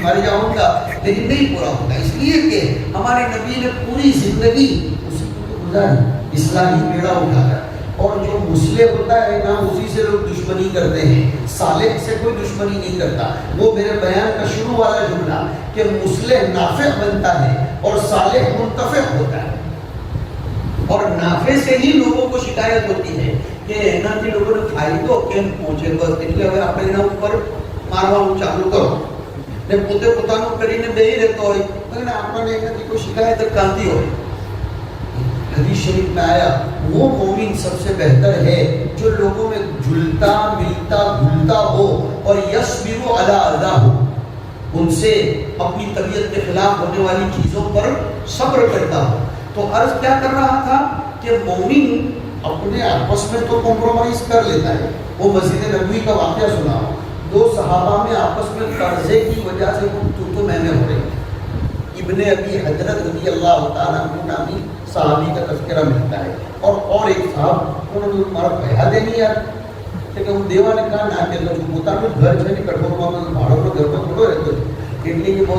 مر جاؤں گا لیکن نہیں پورا ہوگا, اس لیے کہ ہمارے نبی نے پوری زندگی اسی کو گزاری, اصلاحی بیڑا اٹھا کر. اور جو مصلح ہوتا ہے نا اسی سے لوگ دشمنی کرتے ہیں, صالح سے کوئی دشمنی نہیں کرتا. وہ میرے بیان کا شروع والا جملہ کہ مصلح نافع بنتا ہے اور صالح منتفع ہوتا ہے. اور نافع سے ہی لوگوں کو شکایت ہوتی ہے کہ اینا کی لوگوں نے فائدہ કેમ પહોંચે, બસ એટલે હવે આપણે એના ઉપર મારવાનું ચાલુ કરો ને પોતે પોતાનું કરીને બેહી રહેતો હોય અને આપણને એનાથી કોઈ શિકાયત કાંતી હોય. حدیث شریف میں آیا وہ مومن سب سے بہتر ہے جو لوگوں میں جھلتا ملتا گھلتا ہو اور یصبر علی اذا ہو, ان سے اپنی طبیعت کے خلاف ہونے والی چیزوں پر صبر کرتا ہو. تو عرض کیا کر رہا تھا کہ مومن اپنے آپس میں تو کمپرومائز کر لیتا ہے. وہ مسجد نبوی کا واقعہ سنا, 2 صحابہ میں آپس میں قرضے کی وجہ سے تو میں ہو رہی. ابن ابی حضرت رضی اللہ تعالیٰ عنہ نامی صحابی کا تذکرہ ملتا ہے. اور ایک صاحب انہوں نے મારા ભયા દેની યાર કે હું દેવાને કાં ના કહેતો છું, પોતાનું ઘર છે ને કઠોરમાં ભાડોનો ઘરમાં થોડો રહેતો છું, એટલે કે બહુ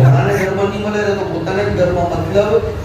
ભાડાને ઘરમાં નહીં મળે તો પોતાને જ ઘરમાં, મતલબ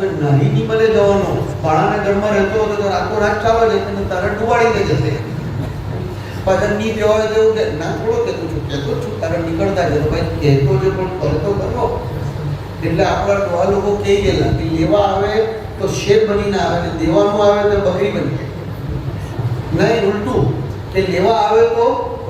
નહીં નહીં મળે જવાનો, ભાડાને ઘરમાં રહેતો હતો તો રાતો રાત ચાલો જશે તારે ડુબાડી દે જશે. પાછળ નહીં દેવા હોય તો એવું ના થોડો કહેતો છું તારે નીકળતા જતો, ભાઈ કહેતો છે પણ કરતો કરો. એટલે આપણા ડોહા લોકો કહી ગયેલા કે લેવા આવે તો શેર બનીને આવે ને દેવાનું આવે તો બકરી બની જાય. નહીં, ઉલટું કે લેવા આવે તો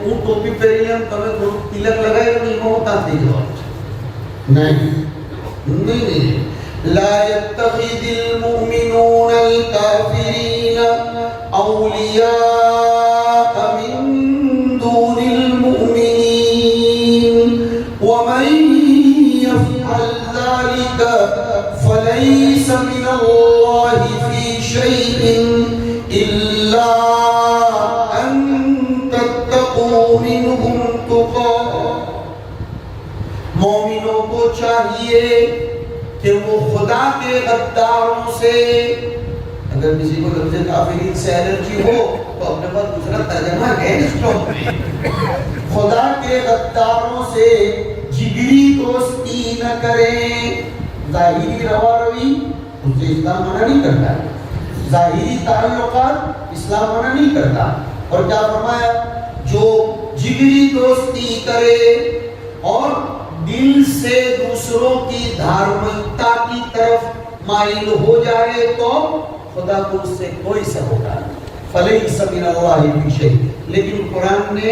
હું ટોપી પહેરી લઉં, તમે થોડું તિલક લગાવી લો, એમાં હોતા થઈ જવાનું છે. નહીં. لا يتخذ المؤمنون الكافرين أولياء من دون المؤمنين ومن يفعل ذلك فليس من الله في شيء إلا أن تتقوا منهم تقى. مومنوں کو چاہیے کہ وہ خدا کے غداروں سے, اگر کسی کو لفظ کافرین سے الرجی ہو تو اپنے پاس دوسرا ترجمہ ہے اسٹاک میں, خدا کے غداروں سے جگری دوستی نہ کریں. ظاہری روا روی اسے اسلام منع نہیں کرتا ہے, ظاہری تعلقات اسلام منع نہیں کرتا. اور کیا فرمایا, جو جگری دوستی کرے اور دل سے دوسروں کی دھارمکتا کی طرف مائل ہو جائے تو خدا کو اس سے کوئی سروکار نہیں. فلیس من اللہ فی شیء. لیکن قرآن نے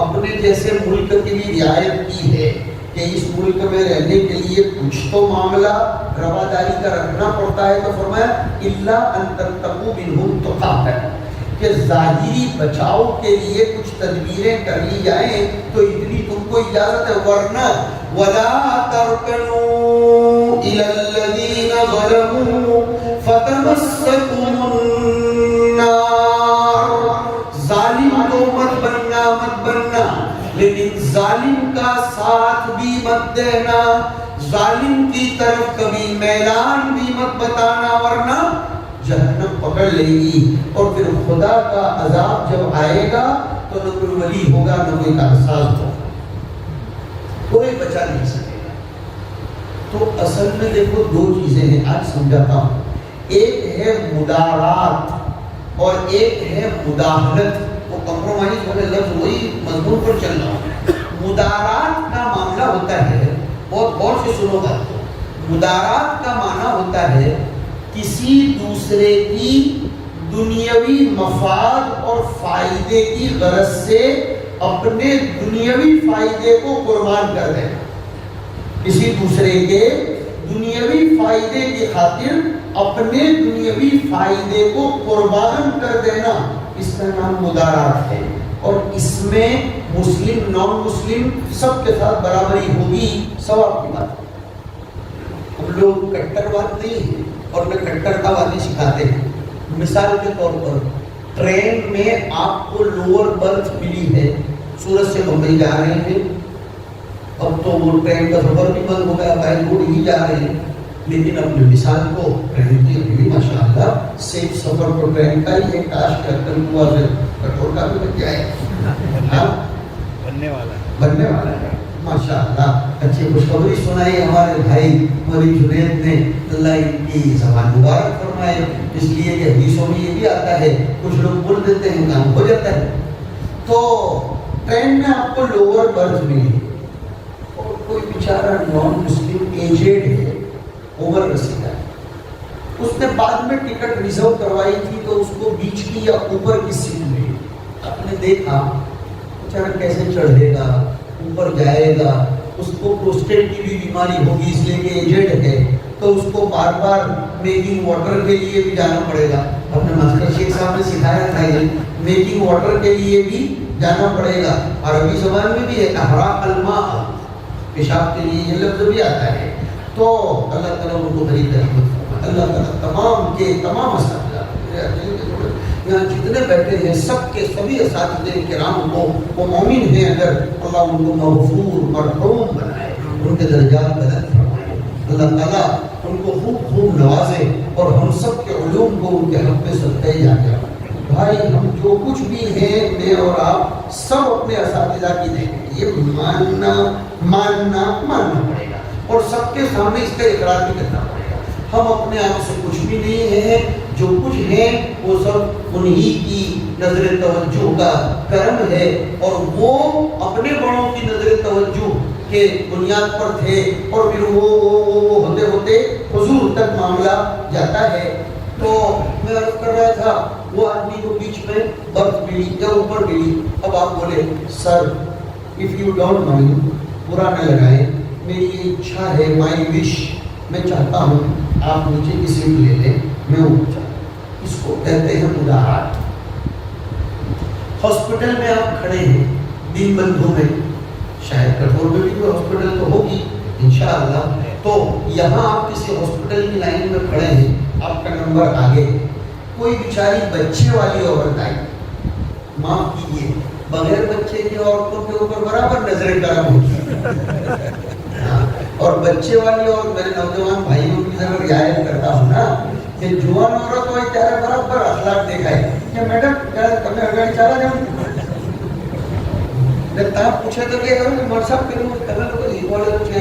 اپنے جیسے ملک کے لیے رعایت کی ہے کہ اس ملک میں رہنے کے لیے کچھ تو معاملہ رواداری کا رکھنا پڑتا ہے. تو فرمایا الا ان تتقوا منهم تقاتا, کہ ظاہری بچاؤ کے لیے کچھ تدبیریں کر لی جائیں تو اتنی تم کو اجازت ہے. ورنہ وَلَا تَرْكَنُوا إِلَى الَّذِينَ ظَلَمُوا فَتَمَسَّكُمُ النَّارُ. ظالم تو مت بننا لیکن ظالم کا ساتھ بھی مت دینا, ظالم کی طرف کبھی میلان بھی مت بتانا, ورنہ جہنم پکڑ لے گی. اور پھر خدا کا عذاب جب آئے گا تو نہ کوئی ولی ہوگا نہ کوئی کارساز ہوگا, کوئی بچا نہیں سکے گا. تو اصل میں دیکھو دو چیزیں ہیں, آج سمجھاتا ہوں. ایک ہے مدارات اور ایک ہے مداہنت. وہ کمپرومائز والے لفظ وہی مضمون پر چل رہا ہے. مدارات کا معاملہ ہوتا ہے, بہت غور سے سنو بات کو. مدارات کا معنی ہوتا ہے کسی دوسرے کی دنیاوی مفاد اور فائدے کی غرض سے اپنے دنیاوی فائدے کو قربان کر دینا. کسی دوسرے کے دنیاوی فائدے کی خاطر اپنے دنیاوی فائدے کو قربان کر دینا, اس کا نام مدارات ہے. اور اس میں مسلم نان مسلم سب کے ساتھ برابری ہوگی, ثواب کی بات. ہم لوگ کٹرواد نہیں ہیں اور میں کٹرتا والی سکھاتے ہیں. مثال کے طور پر ٹرین میں آپ کو لوور برتھ ملی ہے, سورت سے بمبئی جا رہے ہیں, اب تو وہ ٹرین کا سفر بھی بند ہو گیا, بائی روڈ ہی جا رہے ہیں. لیکن اپنے مثال کو ٹرین کی بھی ماشاء اللہ سیف سفر کو ٹرین کا ہی ہے. کاش کرتن ہوا سے کٹور کا بھی بن جائے, بننے والا ہے ماشاء اللہ. اچھی خوشخبری سنائی ہمارے بھائی مولی جنید نے, اللہ ان کی زبان مبارک فرمائے. اس لیے کہ حدیثوں میں یہ بھی آتا ہے کچھ لوگ بول دیتے ہیں کام ہو جاتا ہے. تو ٹرین میں آپ کو لوور برتھ ملی اور کوئی بیچارہ نان مسلم ایجڈ ہے, اوور رسیدہ ہے, اس نے بعد میں ٹکٹ ریزرو کروائی تھی تو اس کو بیچ کی یا اوپر کی سیٹ ملی. آپ نے دیکھا بیچارہ کیسے چڑھے گا, اوپر جائے گا, اس کو پروسٹیٹ کی بھی بیماری ہوگی اس لیے کہ ایجڈ ہے. تو اس کو بار بار میکنگ واٹر کے لیے بھی جانا پڑے گا. اپنے ماسٹر شیخ صاحب نے سکھایا تھا یہ میکنگ واٹر کے لیے بھی جانا پڑے گا. عربی زبان میں بھی ہے احراق الماء، پیشاب کے لیے یہ لفظ بھی آتا ہے. تو اللہ تعالیٰ ان کو بڑی رحمت فرمائے. اللہ تعالیٰ تمام کے تمام اساتذہ یہاں جتنے بیٹھے ہیں سب کے سبھی اساتذہ کرام کو وہ مومن ہیں اگر اللہ ان کو مغفور مرحوم بنائے، ان کے درجات بلند فرمائے. اللہ تعالیٰ ان کو خوب خوب نوازے اور ہم سب کے علوم کو ان کے حق میں صدقہ جاریہ. بھائی ہم جو کچھ بھی ہیں میں اور آپ سب اپنے اساتذہ کی دیں گے، یہ ماننا پڑے گا اور سب کے سامنے اس کا اقرار بھی کرنا پڑے گا. ہم اپنے آپ سے کچھ بھی نہیں ہیں، جو کچھ ہیں وہ سب انہی کی نظر توجہ کا کرم ہے اور وہ اپنے بڑوں کی نظر توجہ کے بنیاد پر تھے اور پھر وہ ہوتے ہوتے حضور تک معاملہ جاتا ہے. تو میں عرض کر رہا تھا وہ آدمی کو بیچ میں برف ملی یا اوپر ملی. اب آپ بولے sir if you don't mind, برا نہ لگائے، میری یہ اچھا ہے، مائی وش، میں چاہتا ہوں آپ نیچے کی سیٹ لے لیں میں اوپر چاہتا ہوں. اس کو کہتے ہیں مداحات. ہاسپٹل میں آپ کھڑے ہیں دین بندھوں میں، شاید کٹور میں بھی کوئی ہاسپٹل تو ہوگی انشاءاللہ، تو یہاں آپ کسی ہاسپٹل کی لائن میں کھڑے ہیں، آپ کا نمبر آگے، کوئی بیچاری بچے والی عورت آئی، معاف کیجیے بغیر بچے کی عورتوں کے اوپر برابر نظر کرم ہوتی اور بچے والی عورت، میرے نوجوان بھائیوں کی طرف رعایت کرتا ہوں نا کہ جوان عورت ہوئی ત્યારે برابر اخلاق دیکھائے کہ میڈم તમે આગળ ચાલા જાઓ ને તા પૂછે તો કે મારા સાહેબ પેલું તમે લોકો શીખવાડેલું છે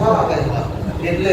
વાહ ભાઈ વાહ, એટલે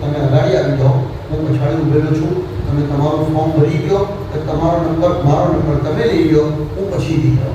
તમે અગાડી આવી જાઓ, હું પછાડી ઉભેલો છું, તમે તમારું ફોર્મ ભરી ગયો તો તમારો નંબર મારો નંબર તમે લઈ લો, હું પછી દી જાઉં.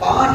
5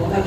5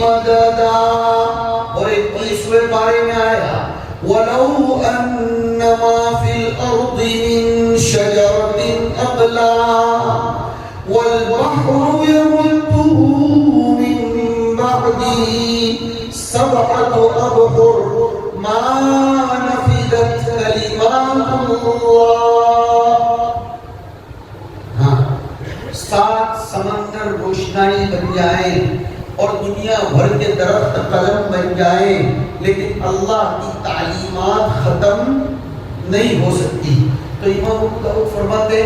مددا. اور 21ویں پارے میں آیا وَلَوْ أَنَّ مَا فِي الْأَرْضِ مِن شَجَرَةٍ أَقْلَامٌ وَالْبَحْرُ يَمُدُّهُ مِن بَعْدِهِ سَبْعَةُ أَبْحُرٍ مَا نَفِدَتْ كَلِمَاتُ اللَّهِ. ہاں 7 سمندر روشنائی بن جائیں اور دنیا بھر کے درخت قلم بن جائیں لیکن اللہ کی تعلیمات ختم نہیں ہو سکتی. تو امام ابو داؤد فرماتے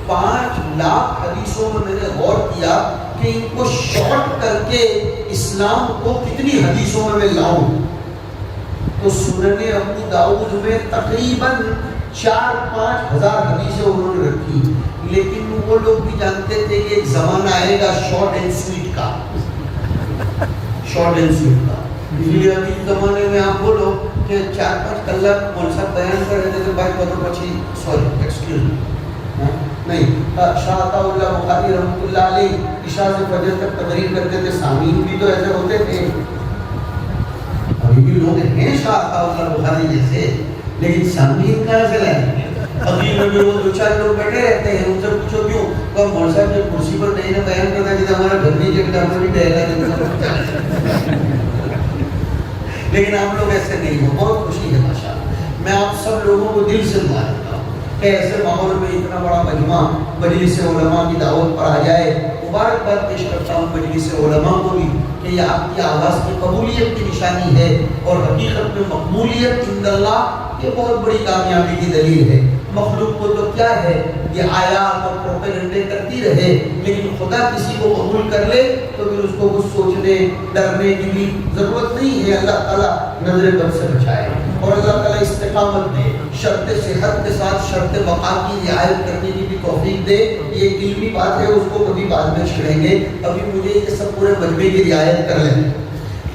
5 لاکھ حدیثوں میں نے غور کیا کہ ان کو شارٹ کر کے اسلام کو کتنی حدیثوں میں لاؤں. تو سنن ابو داؤد میں تقریباً 4-5 ہزار حدیثیں انہوں نے رکھی. لیکن وہ لوگ بھی جانتے تھے کہ ایک زمانہ آئے گا شارٹ اینڈ سویٹ کا. اس لیے ابھی زمانے میں آپ بولو کہ 4-5 کلاک کون سا بیان کر رہے تھے بھائی بہت اچھی ایکسکیوز نہیں. شاہ عطا اللہ بخاری رحمۃ اللہ علیہ عشاء سے فجر تک تقریر کرتے تھے. سامعین بھی تو ایسے ہوتے تھے. ابھی بھی لوگ ہیں شاہ عطا اللہ بخاری جیسے لیکن سامعین کہاں سے لائیں. ابھی میں بھی وہ 2-4 لوگ بیٹھے رہتے ہیں ان سے پوچھو کیوں تو مول صاحب جب کرسی پر نہیں نہ بیان کرتا کہ ہمارا گھر نہیں جگہ میں بھی ڈہلا دیتا. لیکن آپ لوگ ایسے نہیں ہو. بہت خوشی ہے ماشاءاللہ. میں آپ سب لوگوں کو دل سے دعا دیتا ہوں کہ ایسے ماحول میں اتنا بڑا مجمع مجلس علماء کی دعوت پر آ جائے. مبارکباد پیش کرتا ہوں مجلس علماء کو بھی کہ یہ آپ کی آواز کی قبولیت کی نشانی ہے اور حقیقت میں مقبولیت عند اللہ یہ بہت بڑی کامیابی کی دلیل ہے. مخلوق کو تو کیا ہے یہ آیات اور پروپیگنڈے کرتی رہے لیکن خدا کسی کو قبول کر لے تو پھر اس کو کچھ سوچنے ڈرنے کی بھی ضرورت نہیں ہے. اللہ تعالیٰ نظر بد سے بچائے اور اللہ تعالیٰ استقامت دے. شرط صحت کے ساتھ شرط بقا کی رعایت کرنے کی بھی توفیق دے. یہ علمی بات ہے اس کو کبھی بعد میں چھڑیں گے. ابھی مجھے یہ سب پورے مجمع کی رعایت کر لیں.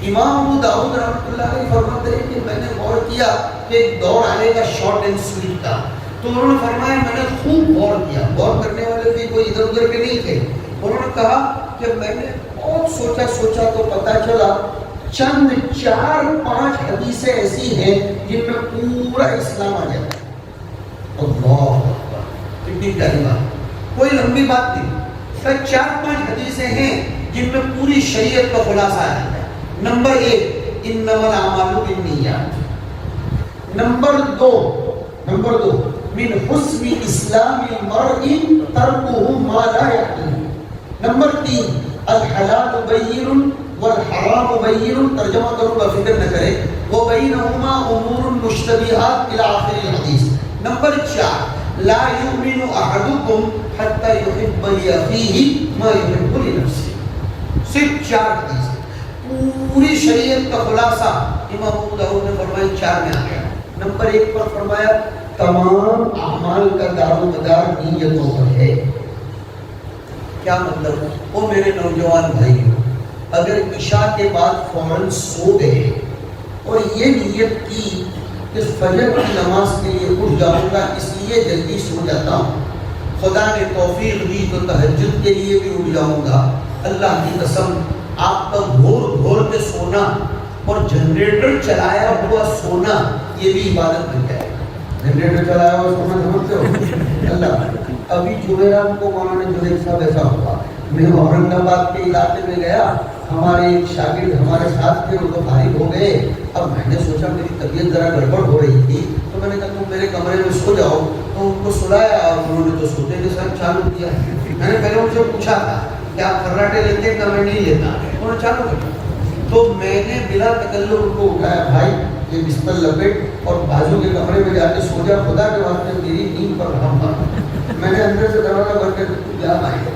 امام ابو داؤد رحمۃ اللہ علیہ فرماتے ہیں کہ میں نے غور کیا کہ ایک دور آئے گا شارٹ اینڈ سویٹ کا. تو انہوں نے فرمایا میں نے خوب غور کیا. غور کرنے والے بھی کوئی ادھر ادھر کے نہیں تھے. انہوں نے کہا کہ میں نے بہت سوچا تو پتا چلا چند 4-5 حدیثیں ایسی ہیں جن میں پورا اسلام آ جاتا ہے. اللہ اکبر کتنی پیاری بات. کوئی لمبی بات نہیں. 4-5 حدیثیں ہیں جن میں پوری شریعت کا خلاصہ آ جاتا ہے. نمبر 1 انما الاعمال بالنیات. نمبر 2 من حسن اسلام المرء ترکه ما لا یعنیہ. نمبر 3 الحلال بین والحرام بین. ترجمہ کروں گا فکر نہ کرے. وبینہما امور مشتبہات الی آخر الحدیث. نمبر 4 لا یؤمن احدکم حتی یحب لاخیہ ما یحب لنفسہ. صرف 4 حدیث پوری شریعت کا خلاصہ امام ابو داؤد نے فرمایا 4 میں آ گیا. نمبر 1 پر فرمایا تمام اعمال کا دار و مدار نیتوں پر ہے. کیا مطلب؟ وہ میرے نوجوان بھائیوں اگر عشاء کے بعد فوراً سو گئے اور یہ نیت کی کہ فجر کی نماز کے لیے اٹھ جاؤں گا اس لیے جلدی سو جاتا ہوں, خدا نے توفیق دی تو تہجد کے لیے بھی اٹھ جاؤں گا. اللہ کی قسم آپ کا گھور کے سونا اور جنریٹر چلایا ہوا سونا یہ بھی عبادت بن جائے. جنریٹر چلایا ہوا سونا سمجھتے ہو اللہ. ابھی جمعرات کو مولانا جنید صاحب ایسا ہوا, میں اورنگ آباد کے علاقے میں گیا, ہمارے ایک شاگرد ہمارے ساتھ تھے وہ تو فارغ ہو گئے. اب میں نے سوچا میری طبیعت ذرا گڑبڑ ہو رہی تھی تو میں نے کہا تم میرے کمرے میں سو جاؤ. تو ان کو سلایا اور انہوں نے تو سوتے کے ساتھ چالو کیا. میں نے پہلے ان سے پوچھا تھا کہ آپ خراٹے لیتے ہیں کہ میں نہیں لیتا, انہوں نے چالو کیا. تو میں نے بلا تکلف ان کو اٹھایا, بھائی یہ بستر لپیٹ اور بازو کے کمرے میں جا کے سو جا, خدا کے واسطے میری نیند پر رحم کر. میں نے اندر سے دروازہ بند کر کے آئے.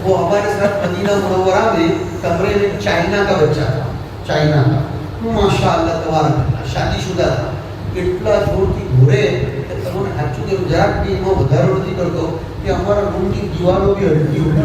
وہ ہمارے ساتھ مدینہ منورہ میں کمرے میں چائنا کا بچہ تھا, چائنا کا ماشاء اللہ تبارک اللہ, شادی شدہ تھا. એટલા જોરથી ઘોરે કે તમને સાચું કે જરાક બી એમાં વધારો નથી કરતો કે અમારા રૂમની દિવાલો બી હલતી હોય.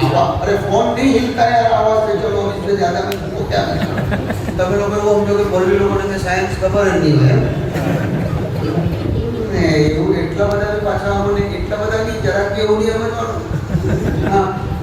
ارے فون نہیں ہلتا ہے یار آواز سے, چلو اس سے زیادہ میں تم کو کیا کرنا. تمہیں لوگوں کو ہم جو کہ مولوی لوگوں نے سائنس خبر نہیں ہے એટલા બધા પાછા અમને એટલા બધા નહીં જરા કેવું નહીં સમજવાનું. હા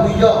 હોઈ જાઓ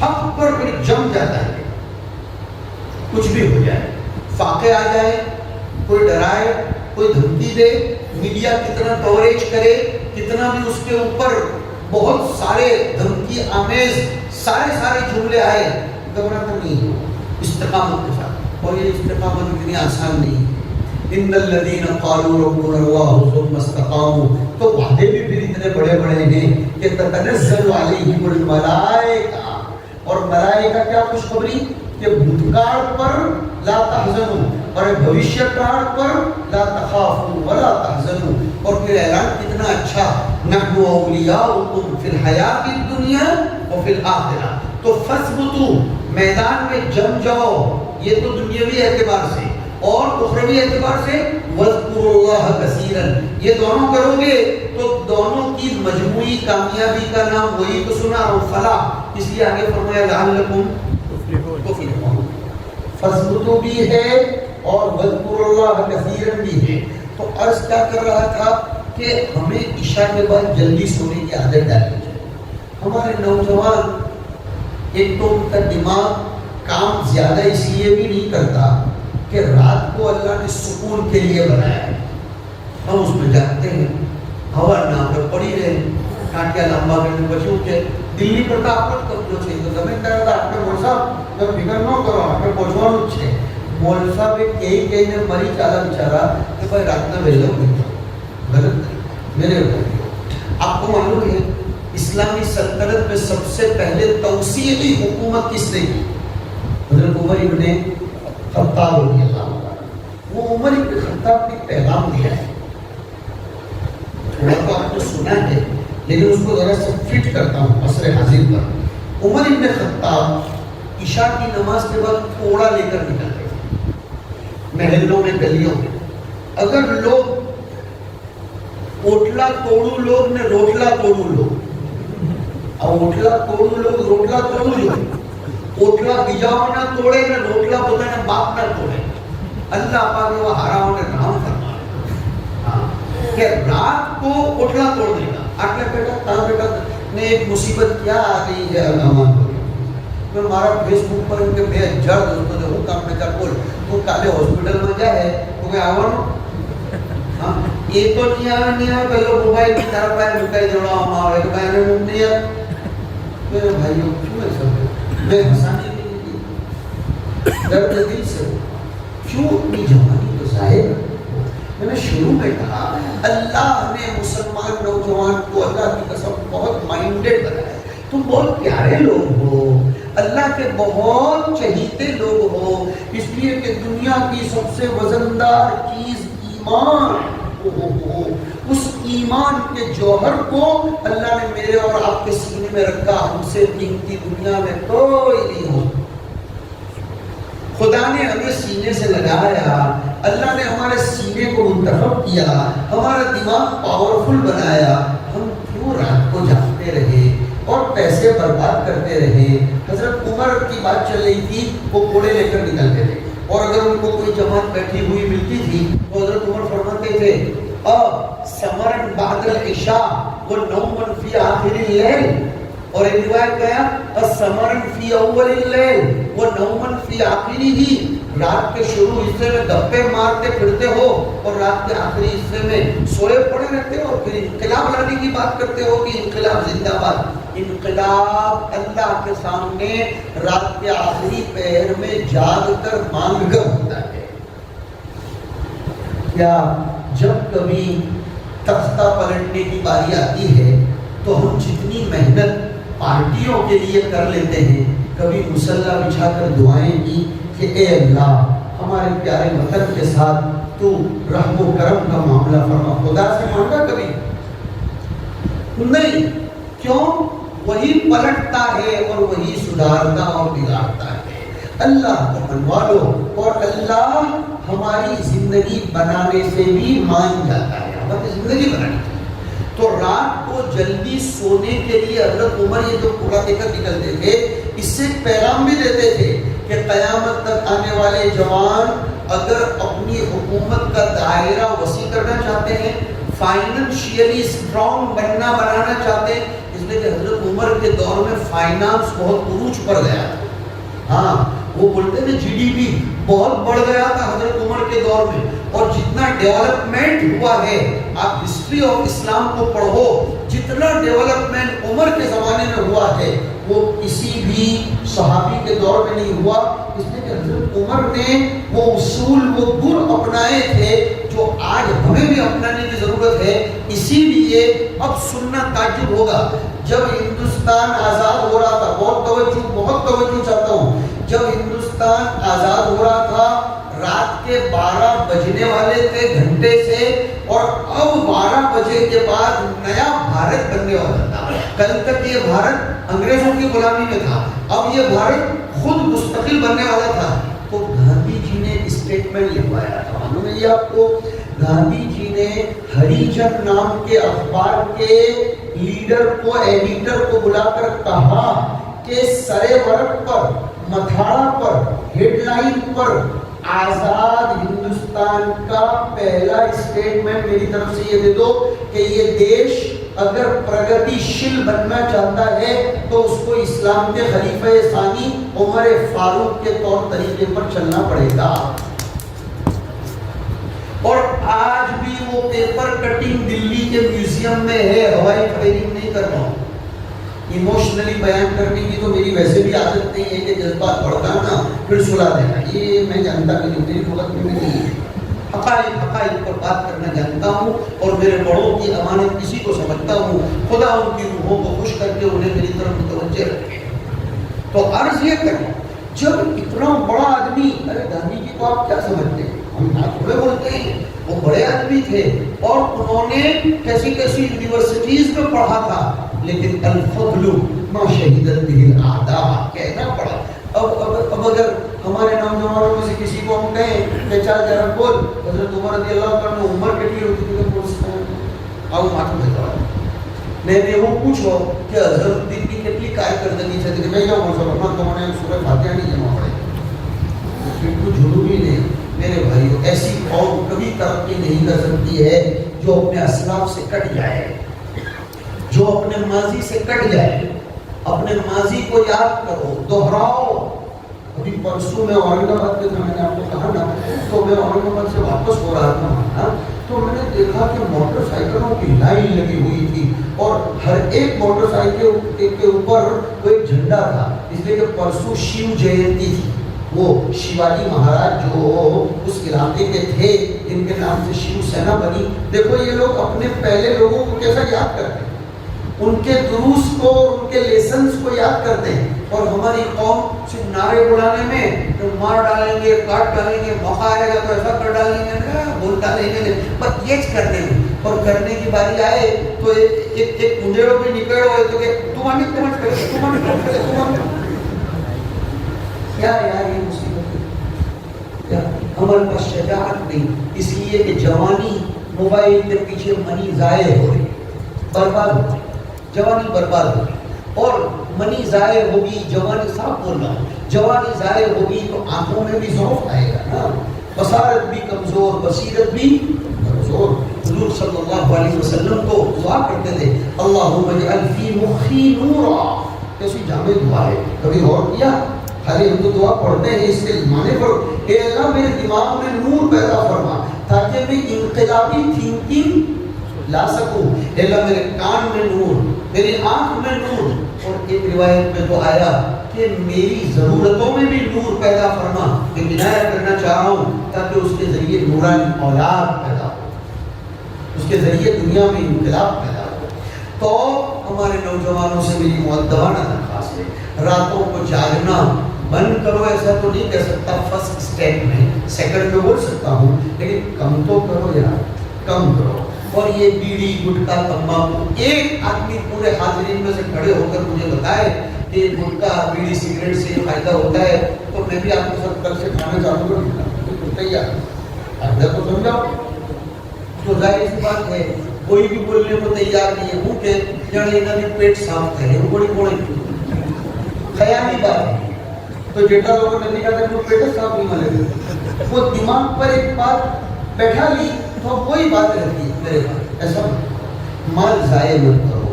حق پر پھر جم جاتا ہے. کچھ بھی ہو جائے, فاقے آ جائے, کوئی ڈرائے, کوئی دھمکی دے, میڈیا کتنا کوریج کرے, کتنا بھی اس کے اوپر بہت سارے دھمکی آمیز سارے جملے آئے, گھبراتا نہیں ہو استقامت کے ساتھ. اور یہ استقامت اتنی آسان نہیں ہے. ان الذین قالوا ربنا اللہ ثم استقاموا, تو وعدے بھی پھر اتنے بڑے بڑے ہیں کہ تتنزل علیہم الملائکہ, اور ملائکہ کیا خوشخبری کہ بھوتکال پر لا تحزنوا, اور بھوشیہ کال پر لا تخافوا ولا تحزنوا. اور پھر اعلان کتنا اچھا, نحن اولیاؤکم فی الحیات الدنیا وفی الآخرہ. تو فثبتوا, میدان میں جم جاؤ, یہ تو دنیاوی اعتبار سے, اور اخروی اعتبار سے وَاذْكُرُوا اللَّهَ كَثِيرًا, یہ دونوں کرو گے تو دونوں کی مجموعی کامیابی کا نام وہی تو سنا اور فلاح. اس لیے آگے فرمایا لَعَلَّكُمْ تُفْلِحُونَ. فَاثْبُتُوا بھی ہے اور وَاذْكُرُوا اللَّهَ كَثِيرًا بھی ہے. تو عرض کیا کر رہا تھا کہ ہمیں عشاء کے بعد جلدی سونے کی عادت ڈالنی چاہیے. ہمارے نوجوان ایک تو ان کا دماغ کام زیادہ اس لیے بھی نہیں کرتا کہ رات کو اللہ نے سکون کے لیے بنایا ہے. ہم اس میں جاگتے ہیں, ہوا نہ پر پڑی رہے, کاٹیا لمبا کرنے بچوں کے دلی پر کا آپ کو چاہیے تو زمین کہہ رہا تھا آپ کے مول صاحب جب فکر نہ کرو آپ کے پہنچوانا چھے. مول صاحب ایک کئی نے مری چالا بچارا کہ بھائی رات میں بھیجو نہیں, غلط نہیں میرے اوپر. آپ کو معلوم ہے اسلامی سلطنت میں سب سے پہلے توسیعی حکومت کس نے کی؟ حضرت عمر ابن خطاب رضی اللہ عنہ. وہ عمر ابن خطاب نے پیغام دیا ہے, تھوڑا تو آپ نے سنا ہے لیکن اس کو ذرا سا فٹ کرتا ہوں عصر حاضر پر. عمر ابن خطاب عشاء کی نماز کے بعد کوڑا لے کر نکلتے تھے محلوں میں, گلیوں میں. اگر لوگ اوٹلا توڑو لوگ نے روٹلا توڑو لوگ, اب اوٹلا توڑو لوگ روٹلا توڑو لوگ, اوٹلا بیجاؤ نہ توڑے نہ روٹلا بتا نہ باپ نہ توڑے. اللہ پاک وہ حرام نے نام فرمایا کہ رات کو اوٹلا توڑ دے گا. آٹھ بیٹا نے ایک مصیبت کیا آ گئی ہے علامات کو. میں ہمارا فیس بک پر ان کے بے جڑ دوستوں نے وہ کام میں کر بول تو کالے ہاسپٹل میں جا ہے تو کہ آوانو یہ تو نہیں آ پہلو موبائل کی طرف ہے مکائی جوڑا ہمارے تو میں نے نہیں آ میرے بھائیوں کیوں ہے سب میں ہنسانے کے لیے درد دل سے کیوں اپنی جوانی کو ظاہر. میں نے شروع میں کہا اللہ نے مسلمان نوجوان کو اللہ کی قسم بہت مائنڈیڈ بنایا ہے. تم بہت پیارے لوگ ہو, اللہ کے بہت چہیتے لوگ ہو, اس لیے کہ دنیا کی سب سے وزندار چیز ایمان ہو. اس ایمان کے جوہر کو اللہ نے میرے اور آپ کے سینے میں رکھا. ہم سے قیمتی دنیا میں کوئی نہیں ہو. خدا نے ہمیں سینے سے لگایا, اللہ نے ہمارے سینے کو منتخب کیا, ہمارا دماغ پاورفل بنایا. ہم کیوں رات کو جاگتے رہے اور پیسے برباد کرتے رہے. حضرت عمر کی بات چل رہی تھی, وہ کوڑے لے کر نکلتے تھے اور اگر ان کو کوئی جماعت بیٹھی ہوئی ملتی تھی تو حضرت عمر فرماتے تھے سمرن بعد العشاء ونومن فی آخر اللیل. اور ایک روایت کہا سمرن فی اول اللیل ونومن فی آخرہ. رات کے شروع حصے میں گپے مارتے پھرتے ہو اور رات کے آخری حصے میں سوئے پڑے رہتے ہو, پھر انقلاب لانے کی بات کرتے ہو کہ انقلاب زندہ باد. انقلاب اللہ کے سامنے رات کے آخری پہر میں جاگ کر مانگ کر ہوتا ہے. کیا جب کبھی تختہ پلٹنے کی باری آتی ہے تو ہم جتنی محنت پارٹیوں کے لیے کر لیتے ہیں, کبھی مصلی بچھا کر دعائیں کی کہ اے اللہ ہمارے پیارے وطن کے ساتھ تو رحم و کرم کا معاملہ فرما. خدا سے مانگا کبھی نہیں. کیوں؟ وہی پلٹتا ہے اور وہی سدھارتا اور بگاڑتا ہے. اللہ کو منوا لو اور اللہ ہماری زندگی بنانے سے بھی مان جاتا ہے. ہماری زندگی بنانی چاہیے. تو رات کو جلدی سونے کے لیے حضرت عمر یہ جو کوڑا دے کر نکلتے تھے, اس سے پیغام بھی دیتے تھے کہ قیامت تک آنے والے جوان اگر اپنی حکومت کا دائرہ وسیع کرنا چاہتے ہیں, فائننشیلی اسٹرانگ بنانا چاہتے ہیں, اس نے تھے کہ حضرت عمر کے دور میں فائنانس بہت عروج پر گیا تھا. ہاں وہ بولتے تھے جی ڈی پی بہت بڑھ گیا تھا حضرت عمر کے دور میں, اور جتنا ڈیولپمنٹ ہوا ہے, آپ ہسٹری آف اسلام کو پڑھو, جتنا ڈیولپمنٹ عمر کے زمانے میں ہوا ہے وہ کسی بھی صحابی کے دور میں نہیں ہوا. اس لیے کہ حضرت عمر نے وہ اصول, وہ گر اپنائے تھے جو آج ہمیں بھی اپنانے کی ضرورت ہے. اسی لیے اب سننا تعجب ہوگا, جب ہندوستان آزاد ہو رہا تھا, بہت توجہ چاہتا ہوں, جب ہندوستان آزاد ہو رہا تھا رات کے 12 بجنے والے تھے گھنٹے سے, اور اب 12 بجے کے بعد نیا بھارت بننے والا تھا. کل تک یہ بھارت انگریزوں کی غلامی میں تھا, اب یہ بھارت خود مستقل بننے والا تھا. تو گاندھی جی نے اسٹیٹمنٹ لکھوایا تھا, معلوم ہے یہ آپ کو. گاندھی جی نے ہریجن نام کے اخبار کے لیڈر کو, ایڈیٹر کو بلا کر کہا کہ سرے ورق پر, متھاڑا پر, ہیڈ لائن پر آزاد ہندوستان کا پہلا اسٹیٹمنٹ میری طرف سے یہ دے دو کہ یہ دیش اگر پرگتی شیل بننا چاہتا ہے تو اس کو اسلام کے خلیفہ ثانی عمر فاروق کے طور طریقے پر چلنا پڑے گا. اور آج بھی وہ پیپر کٹنگ دلی کے میوزیم میں ہے, ہوائی فائرنگ نہیں کر رہا ہوں. ایموشنلی بیان کرنے کی تو میری ویسے بھی عادت نہیں ہے کہ جذبات بڑھانا پھر سلا دینا, یہ میں جانتا کہ میری وقت میں نہیں ہے. حقائق پر بات کرنا جانتا ہوں, اور میرے بڑوں کی امانت کسی کو سمجھتا ہوں. خدا ان کی روحوں کو خوش کر کے انہیں میری طرف متوجہ رکھے. تو عرض یہ کریں, جب اتنا بڑا آدمی, ارے گاندھی جی کو آپ کیا سمجھتے ہیں, ہم تھوڑے بولتے ہیں, وہ بڑے آدمی تھے اور انہوں نے کیسی یونیورسٹیز میں پڑھا تھا, لیکن الفضل ما شہیدت به الاعداء کہنا پڑا. اب اگر ہمارے نوجوانوں میں سے کسی کو ہم کہیں کہ چل ذرا بول حضرت عمر رضی اللہ تعالیٰ عنہ عمر کتنی ہوتی تھی, تو پوچھتے ہیں آؤ ماتم دیتا ہوں میں نے وہ پوچھو کہ حضرت دین کی کتنی کارکردگی سے کہ میں کیا بول سکتا ہوں, تو نے سورہ فاتحہ نہیں جمع پڑے, پھر تو ضروری نہیں. میرے بھائیو, ایسی قوم کبھی ترقی نہیں کر سکتی ہے جو اپنے اسلاف سے کٹ جائے, جو اپنے ماضی سے کٹ جائے. اپنے ماضی کو یاد کرو, دوہراؤ. ابھی پرسوں میں اورنگ آباد کے میں نے آپ کو کہا نا, تو میں اورنگ آباد سے واپس ہو رہا تھا, تو میں نے دیکھا کہ موٹر سائیکلوں کی لائن لگی ہوئی تھی, اور ہر ایک موٹر سائیکل کے اوپر کوئی ایک جھنڈا تھا, اس لیے کہ پرسوں شیو جینتی تھی. وہ شیواجی مہاراج جو اس علاقے کے تھے, جن کے نام سے شیو سینا بنی. دیکھو یہ لوگ اپنے پہلے لوگوں کو کیسا یاد کرتے ہیں, ان کے دروس کو, ان کے لیسنز کو یاد کرتے ہیں. اور ہماری قوم صرف نعرے بلانے میں تو مار ڈالیں گے, کاٹ ڈالیں گے, موقع آئے گا تو ایسا کر ڈالیں گے, بول ڈالیں گے, بس یہ کرنے میں. اور کرنے کی باری آئے تو ایک کنڈیڑوں پہ نکڑو ہے تو کہ تم ہمیں کمنٹ کرے, تم ہمیں کمنٹ کرے, تم ہمیں کیا یار یہ مصیبت ہے. ہمارے پاس شجاعت نہیں, اس لیے کہ جوانی موبائل کے پیچھے منی ضائع ہو رہی, برباد ہو رہی, جوانی برباد ہو رہی. اور منی ضائع ہوگی, جوانی صاحب بول رہا ہوں, جوانی ضائع ہوگی تو آنکھوں میں بھی ضعف آئے گا نا, بصارت بھی کمزور, بصیرت بھی کمزور. حضور صلی اللہ علیہ وسلم کو دعا کرتے تھے, اللہم اجعل فی مخی نورا. کیسی جامع دعا ہے, کبھی غور کیا؟ خالی ہم تو دعا پڑھتے ہیں اس کے معنی پر, اے اللہ میرے دماغ میں نور پیدا فرما تاکہ میں انقلابی تھنکنگ لا سکوں. اے اللہ میرے کان میں نور, میری آنکھ میں نور, اور ایک روایت میں تو آیا کہ میری ضرورتوں میں بھی نور پیدا فرما. میں عنایت کرنا چاہ رہا ہوں تاکہ اس کے ذریعے نورانی اولاد پیدا ہو, اس کے ذریعے دنیا میں انقلاب پیدا ہو. تو ہمارے نوجوانوں سے میری مؤدبانہ درخواست ہے, راتوں کو جاگنا بند کرو. ایسا تو نہیں کہہ سکتا فرسٹ اسٹیپ میں, سیکنڈ میں بول سکتا ہوں, لیکن کم تو کرو یار, کم کرو. اور یہ بیڑی, گٹکا, تمباکو, ایک آدمی پورے حاضرین میں سے کھڑے ہو کر مجھے بتائے کہ گٹکا, بیڑی, سگریٹ سے فائدہ ہوتا ہے, تو میں بھی آپ کے ساتھ کل سے کھانا چالو کر دوں. تیار اندر کو سمجھاؤ. تو ظاہر سی بات ہے کوئی بھی بولنے کو تیار نہیں ہے, وہ کہ جانے نہ بھی پیٹ صاف کرے, وہ بڑی بڑی خیالی بات ہے. تو جیٹا لوگوں نے دیکھا تھا وہ پیٹ صاف نہیں ملے, وہ دماغ پر ایک بات بیٹھا لی تو وہی بات رہتی ہے. میرے بھائی ایسا مال ضائع مت کرو,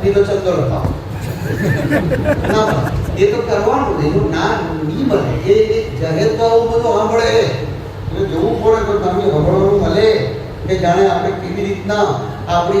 નહીં તો ચંદો લખાવો ના એ તો કરવાનું નહીં ના નહીં મળે એ જાહેર તો આવું બધું સાંભળે એટલે જોવું પડે તો તમે સાંભળવાનું મળે કે જાણે આપણે કેવી રીતના આપણી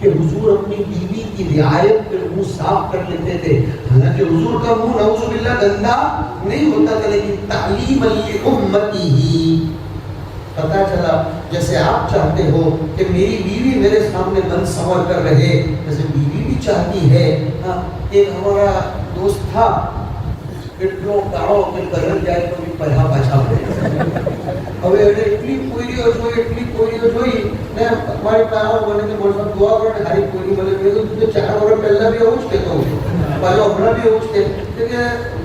کہ حضور اپنی بیوی کی رعایت پہ منہ صاف کر لیتے تھے. حالانکہ حضور کا منہ نعوذ باللہ گندا نہیں ہوتا تھا, لیکن تعلیم لامتی ہی پتا چلا جیسے آپ چاہتے ہو کہ میری بیوی میرے سامنے بند سنور کر رہے, جیسے بیوی بھی چاہتی ہے. ایک ہمارا دوست تھا, એટલો કાળો કે કલર જાય તો બી પહેલા પાછા પડે. હવે એને એટલી કોઈરીઓ જોઈ ને મારી કાળો બને કે બોલવા દુઆ કરો ને હારી કોઈરી મળે. મેં તો તું 4 વર્ષ પહેલા બી એવું જ કહેતો હતો, પાછો હમણાં બી એવું જ કહે કે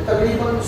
તકરીબન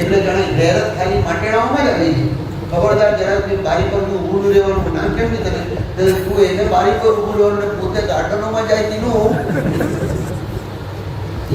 એટલે જાણે ગેરત ખાલી માટેણાઓમાં જ આવી ગઈ. ખબરદાર જરા કે બારી પર ઊભું રહેવાનું ના કેમ નહીં તને તું એને બારી પર ઊભું રહેવાનું ને પોતે ગાર્ડનોમાં જાય તેનું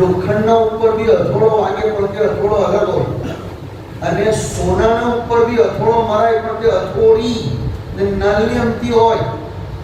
લોખંડના ઉપર બી હથોડો વાગે પણ તે હથોડો અલગ હોય, અને સોનાના ઉપર બી હથોડો મરાય પણ તે હથોડી ને નાની અમતી હોય.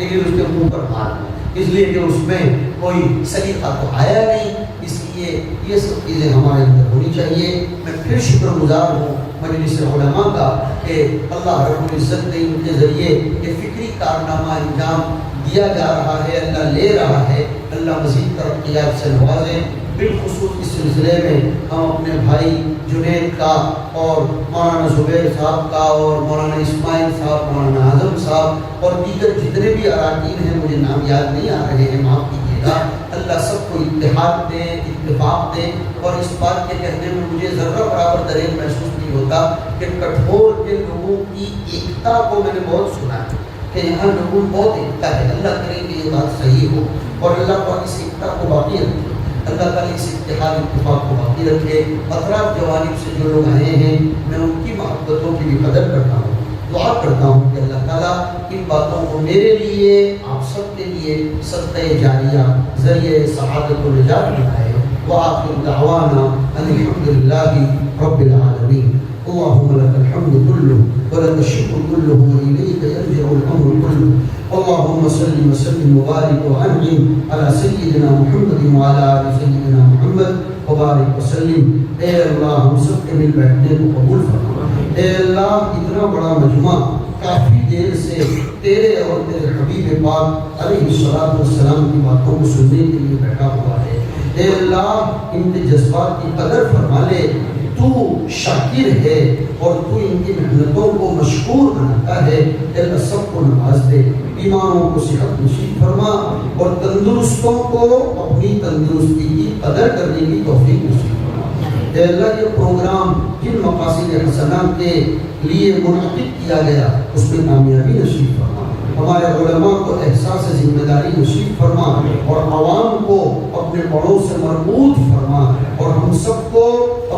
لیکن اس کے منہ پر مار دیا، اس لیے کہ اس میں کوئی سلیقہ تو آیا نہیں. اس لیے یہ سب چیزیں ہمارے اندر ہونی چاہیے. میں پھر شکر گزار ہوں مجلس علماء کا کہ اللہ رب العزت نے ان کے ذریعے یہ فکری کارنامہ انجام دیا جا رہا ہے، اللہ لے رہا ہے. اللہ مزید ترقیات سے نوازے. بالخصوص اس سلسلے میں ہم اپنے بھائی جنید کا اور مولانا زبیر صاحب کا اور مولانا اسماعیل صاحب، مولانا اعظم صاحب اور دیگر جتنے بھی اراکین ہیں، مجھے نام یاد نہیں آ رہے ہیں، معاف کیجیے گا. اللہ سب کو اتحاد دے، اتفاق دے. اور اس بات کے کہنے میں مجھے ذرہ برابر دریغ محسوس نہیں ہوتا کہ کٹھور کے لوگوں کی ایکتا کو میں نے بہت سنا ہے کہ یہاں لوگوں بہت ایکتا ہے. اللہ کرے کہ یہ بات صحیح ہو اور اللہ کو اس ایکتا کو باقی رکھے، اللہ تعالیٰ اس اتحاد اتفاق کو باقی رکھے. اطراف جوانب سے جو لوگ آئے ہیں میں ان کی محبتوں کی بھی قدر کرتا ہوں. دعا کرتا ہوں کہ اللہ تعالیٰ ان باتوں کو میرے لیے، آپ سب کے لیے صدقہ جاریہ، ذریعہ سعادت و نجات بنائے. وآخر دعوانا ان الحمد للہ رب العالمین. اللهم لك الحمد كله ولك الشكر كله وإليك يرجع الأمر كله. اللهم صل وسلم وبارك وأنعم على سيدنا محمد وعلى آل سيدنا محمد وبارك وسلم. اے اللہ ہم سب کے مل بیٹھنے کو قبول فرما. اے اللہ اتنا بڑا مجمع کافی دیر سے تیرے اور تیرے حبیب پاک علیہ الصلوۃ والسلام کی باتوں کو سننے کے لیے بیٹھا ہوا ہے. اے اللہ ان کے جذبات کی قدر فرما لے. تو شاکر ہے اور تو ان کی محنتوں کو مشکور بناتا ہے. اے اللہ سب کو نواز دے، بیماروں کو صحت نصیب فرما اور تندرستوں کو اپنی تندرستی کی قدر کرنے کی توفیق نصیب فرما. اے اللہ یہ پروگرام جن مقاصد حسنہ کے لیے منعقد کیا گیا اس میں کامیابی نصیب فرما. ہمارے علماء کو احساس ذمہ داری نصیب فرما اور عوام کو اپنے بڑوں سے مربوط فرما اور ہم سب کو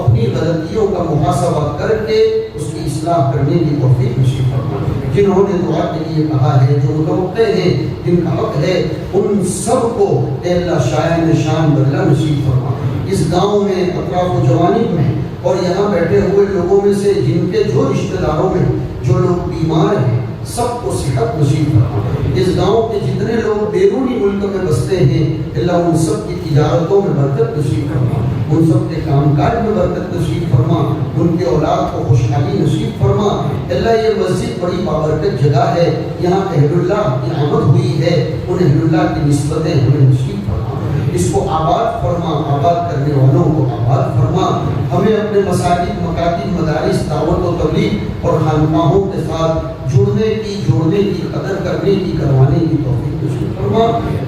اپنی غلطیوں کا محاسبہ کر کے اس کی اصلاح کرنے کی توفیق نصیب فرما. جنہوں نے دعا کے لیے کہا ہے، جو متوقع ہیں، جن کا حق ہے، ان سب کو اے اللہ شایان شان بدلہ نصیب فرما. اس گاؤں میں، اطراف و جوانب میں اور یہاں بیٹھے ہوئے لوگوں میں سے جن کے جو رشتہ داروں میں جو لوگ بیمار ہیں سب کو صحت نصیب فرما. اس گاؤں کے جتنے لوگ بیرونی ملک میں بستے ہیں اللہ ان سب کی تجارتوں میں برکت نصیب فرما، ان سب کے کام کاج میں برکت نصیب فرما، ان کے اولاد کو خوشحالی نصیب فرما. اللہ یہ مسجد بڑی بابرکت جگہ ہے، یہاں اہل اللہ کی آمد ہوئی ہے، ان اہل اللہ کی نسبتیں ہمیں نصیب فرما. اس کو آباد فرما، آباد کرنے والوں کو آباد فرما. ہمیں اپنے مساجد، مکاتب، مدارس، دعوت و تبلیغ اور خانقاہوں کے ساتھ جڑنے کی، جوڑنے کی، قدر کرنے کی، کروانے کی توفیق نصیب فرما.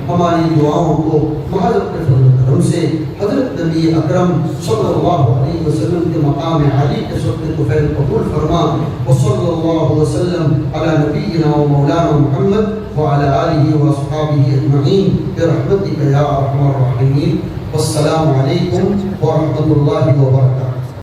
ہماری دعاؤں کو محض اپنے فضل و کرم سے حضرت نبی اکرم صلی اللہ علیہ وسلم کے مقام عالی کے صدقے طفیل قبول فرما. وصلی اللہ وسلم علی نبینا و مولانا محمد وعلى آله وأصحابه أجمعين برحمتك يا أرحم الراحمين. والسلام عليكم ورحمة الله وبركاته.